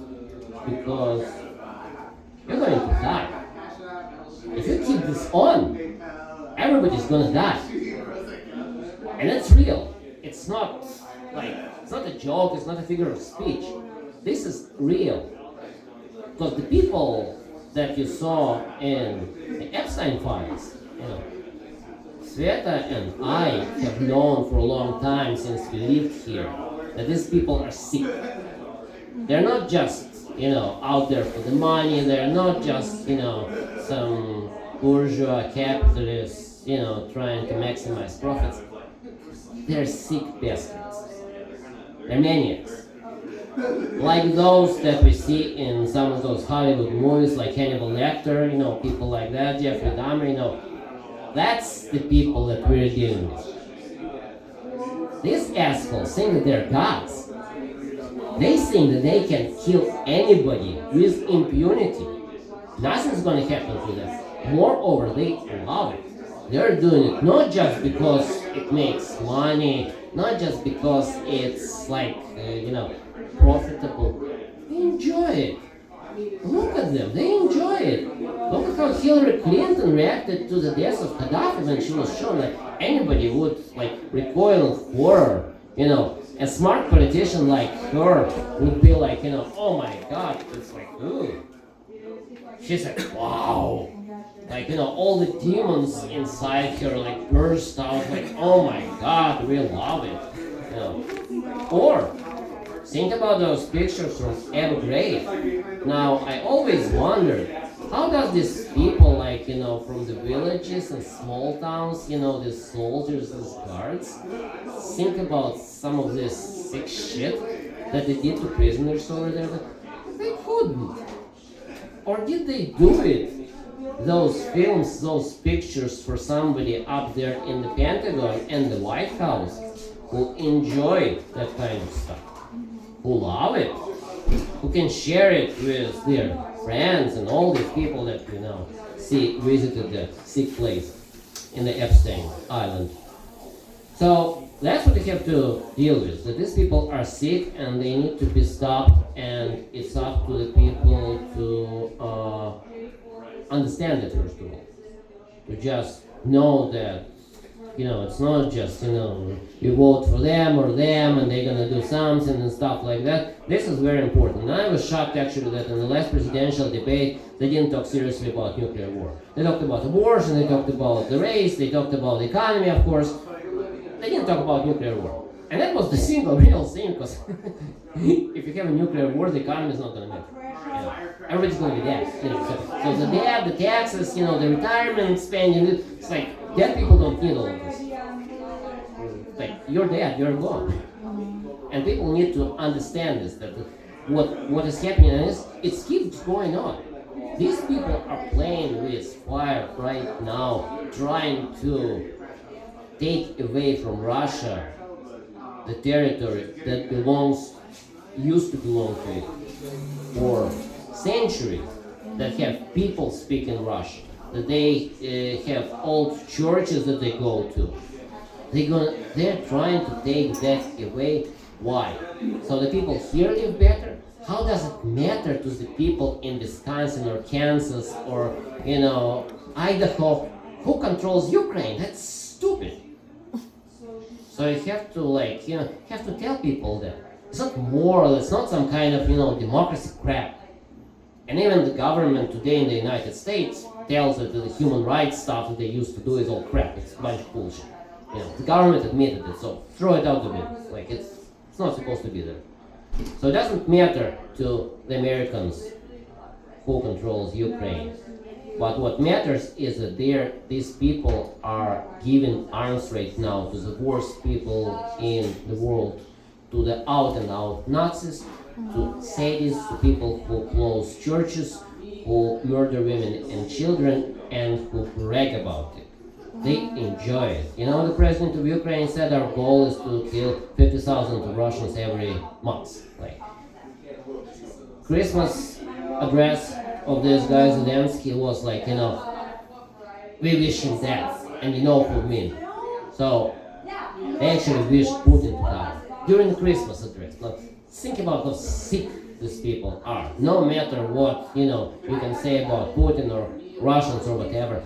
because you're going to die. If you keep this on, everybody's gonna die. And it's real. It's not a joke, it's not a figure of speech. This is real. Because the people that you saw in the Epstein files, Sveta and I have known for a long time since we lived here that these people are sick. They're not just out there for the money. They're not just, some bourgeois capitalists, trying to maximize profits. They're sick bastards. They're maniacs. Like those that we see in some of those Hollywood movies, like Hannibal Lecter, people like that, Jeffrey Dahmer, that's the people that we're dealing with. These assholes think that they're gods. They think that they can kill anybody with impunity. Nothing's going to happen to them. Moreover, they love it. They're doing it not just because it makes money, not just because it's profitable. They enjoy it. Look at them, they enjoy it. Look at how Hillary Clinton reacted to the death of Gaddafi when she was shown that anybody would recoil in horror. A smart politician like her would be like, oh my god, it's ooh. She's like, wow. All the demons inside her burst out oh my god, we love it. Or think about those pictures from Abu Ghraib. Now, I always wondered, how does these people from the villages and small towns, these soldiers, these guards, think about some of this sick shit that they did to prisoners over there? They couldn't. Or did they do it? Those films, those pictures for somebody up there in the Pentagon and the White House who enjoy that kind of stuff, who love it, who can share it with their friends and all these people that visited the sick place in the Epstein Island. So that's what we have to deal with, that these people are sick and they need to be stopped, and it's up to the people to understand it, first of all. To just know that, it's not just, you vote for them or them and they're gonna do something and stuff like that. This is very important. And I was shocked actually that in the last presidential debate, they didn't talk seriously about nuclear war. They talked about abortion, they talked about the race, they talked about the economy, of course. They didn't talk about nuclear war. And that was the single real thing, because if you have a nuclear war, the economy is not going to matter. Everybody's going to be dead. So the debt, the taxes, the retirement spending, it's dead people don't need all of this. You're dead, you're gone. And people need to understand this, that what is happening is, it keeps going on. These people are playing with fire right now, trying to take away from Russia the territory that used to belong to it for centuries, that have people speaking Russian, that they have old churches that they go to. They're trying to take that away. Why? So the people here live better? How does it matter to the people in Wisconsin or Kansas or Idaho who controls Ukraine? That's stupid. So you have to tell people that it's not moral, it's not some kind of democracy crap. And even the government today in the United States tells that the human rights stuff that they used to do is all crap. It's a bunch of bullshit. The government admitted it, so throw it out the window. It's not supposed to be there. So it doesn't matter to the Americans who controls Ukraine. But what matters is that these people are giving arms right now to the worst people in the world, to the out-and-out Nazis, to sadists, to people who close churches, who murder women and children, and who brag about it. They enjoy it. The president of Ukraine said our goal is to kill 50,000 Russians every month. Christmas address of this guy Zelensky was we wish him death, and who mean. So they actually wish Putin to die during the Christmas address. Now think about how sick these people are. No matter what you can say about Putin or Russians or whatever,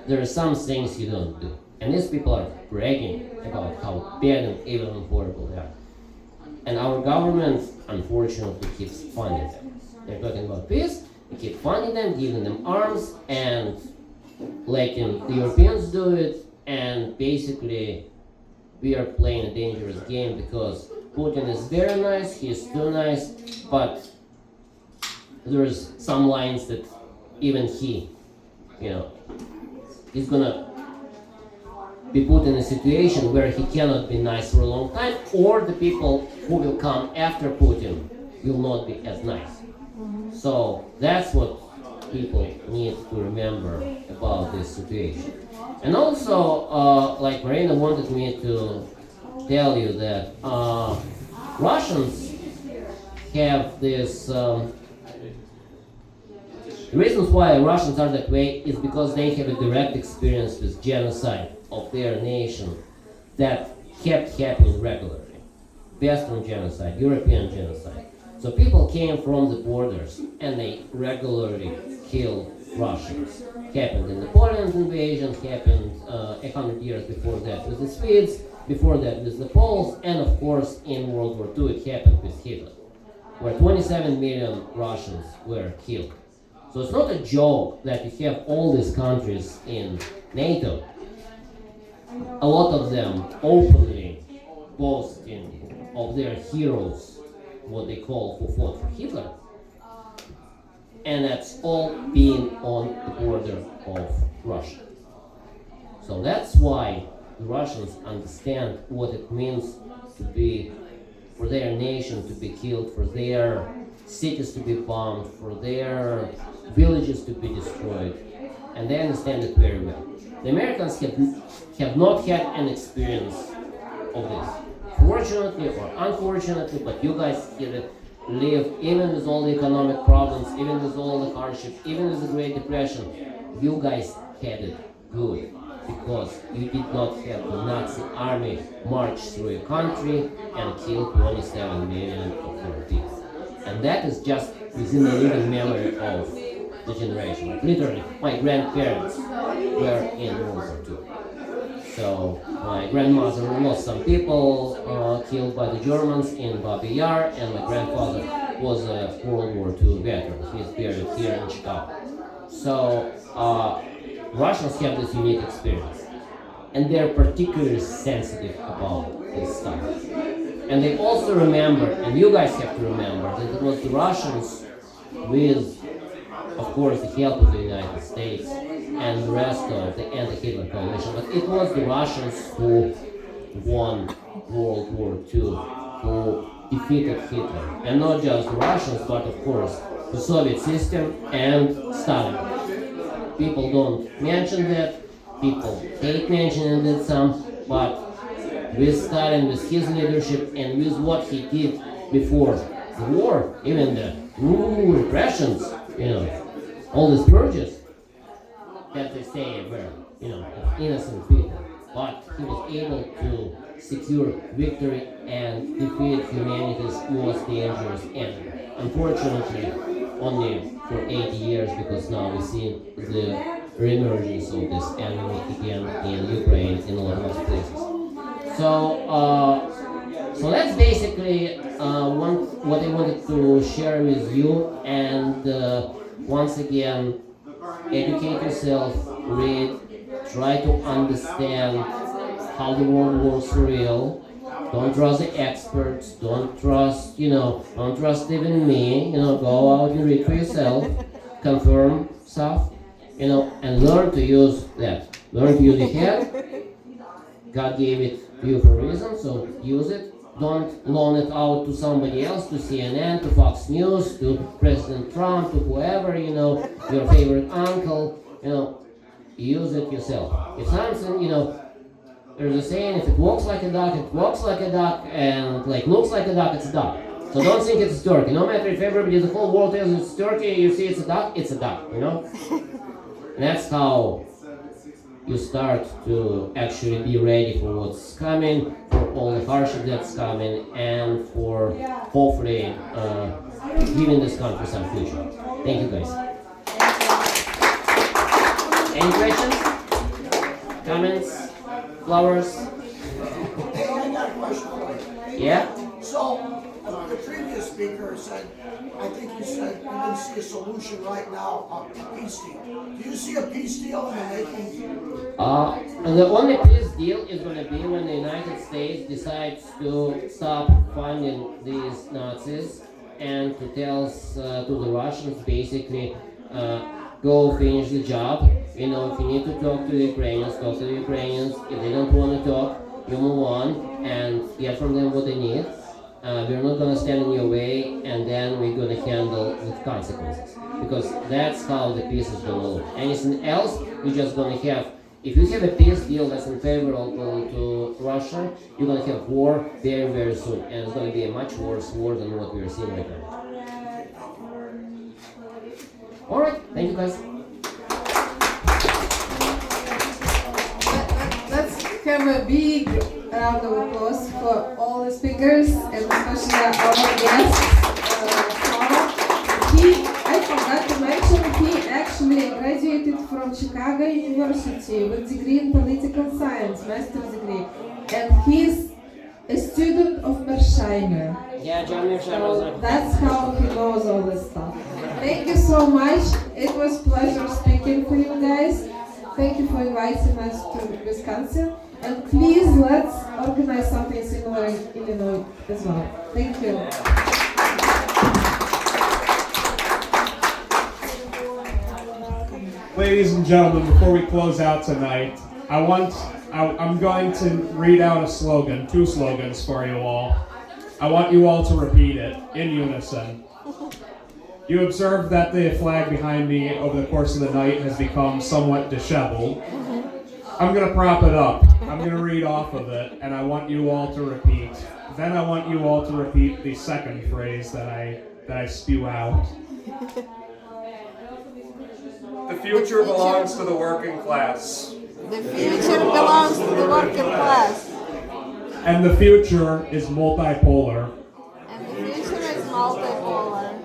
there are some things you don't do. And these people are bragging about how bad and evil and horrible they are. And our government, unfortunately, keeps funding them. They're talking about peace, they keep funding them, giving them arms, and letting the Europeans do it, and basically we are playing a dangerous game because Putin is very nice, he's too nice, but there's some lines that even he, is gonna be put in a situation where he cannot be nice for a long time, or the people who will come after Putin will not be as nice. So that's what people need to remember about this situation. And also, like Marina wanted me to tell you that Russians have this. The reasons why Russians are that way is because they have a direct experience with genocide of their nation that kept happening regularly. Western genocide, European genocide. So people came from the borders and they regularly killed Russians. Happened in the Poland invasion, happened 100 years before that with the Swedes, before that with the Poles, and of course in World War II it happened with Hitler, where 27 million Russians were killed. So it's not a joke that you have all these countries in NATO, a lot of them openly boasting of their heroes, what they call who fought for Hitler. And that's all being on the border of Russia. So that's why the Russians understand what it means to be, for their nation to be killed, for their cities to be bombed, for their villages to be destroyed. And they understand it very well. The Americans have not had an experience of this. Fortunately or unfortunately, but you guys here live, even with all the economic problems, even with all the hardship, even with the Great Depression, you guys had it good because you did not have the Nazi army march through your country and kill 27 million of your people. And that is just within the living memory of the generation. Like literally, my grandparents were in World War II. So my grandmother lost some people killed by the Germans in Babi Yar, and my grandfather was a World War II veteran. He's buried here in Chicago. So Russians have this unique experience, and they're particularly sensitive about this stuff. And they also remember, and you guys have to remember, that it was the Russians with, of course, the help of the United States and the rest of the anti-Hitler coalition, but it was the Russians who won World War II, who defeated Hitler. And not just the Russians, but of course the Soviet system and Stalin. People don't mention that, people hate mentioning that some, but with Stalin, with his leadership, and with what he did before the war, even the repressions, all these purges that they say were, of innocent people. But he was able to secure victory and defeat humanity's most dangerous enemy. Unfortunately, only for 80 years, because now we see the reemergence of this enemy again in Ukraine, in a lot of places. So that's basically what I wanted to share with you. And once again, educate yourself, read, try to understand how the world works for real. Don't trust the experts, don't trust even me, go out and read for yourself, confirm stuff, and learn to use that. Learn to use your head. God gave it to you for a reason, so use it. Don't loan it out to somebody else, to CNN, to Fox News, to President Trump, to whoever, your favorite uncle, use it yourself. If something, there's a saying, if it walks like a duck, it walks like a duck, and looks like a duck, it's a duck. So don't think it's a turkey. No matter if everybody, the whole world tells it's a turkey, you see it's a duck, And that's how you start to actually be ready for what's coming, for all the hardship that's coming, and for hopefully giving this country some future. Thank you guys. Any questions? Comments? Flowers? Hey, I got a question for you. Yeah? So, the previous speaker said, I think you said you didn't see a solution right now, a peace deal. Do you see a peace deal in the making? The only peace deal is going to be when the United States decides to stop funding these Nazis and to tell to the Russians basically, go finish the job. You know, if you need to talk to the Ukrainians, talk to the Ukrainians. If they don't want to talk, you move on and get from them what they need. We're not going to stand in your way, and then we're going to handle with consequences. Because that's how the peace is going to look. Anything else, you're just going to have, if you have a peace deal that's unfavorable to Russia, you're going to have war very, very soon. And it's going to be a much worse war than what we're seeing right now. All right, thank you guys. Let's have a big round of applause for all the speakers and especially our guest, I forgot to mention, he actually graduated from Chicago University with degree in political science, master's degree, and he's a student of Mersheimer. Yeah, John So that's how he knows all this stuff. Thank you so much. It was a pleasure speaking for you guys. Thank you for inviting us to Wisconsin. And please, let's organize something similar in Illinois as well. Thank you. Ladies and gentlemen, before we close out tonight, I'm going to read out a slogan, 2 slogans for you all. I want you all to repeat it in unison. You observed that the flag behind me over the course of the night has become somewhat disheveled. I'm going to prop it up. I'm going to read off of it, and I want you all to repeat. Then I want you all to repeat the second phrase that I spew out. The future belongs to the working class. The future belongs to the working class. And the future is multipolar. And the future is multipolar.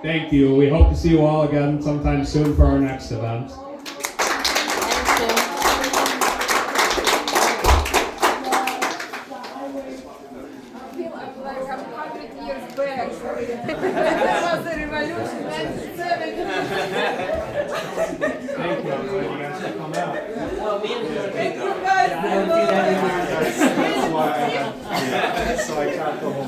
Thank you. We hope to see you all again sometime soon for our next event. Thank you. Like 100 years back. That was the revolution, 97. Thank you. I'm glad you guys could come out. Thank you guys. That's why so I got the whole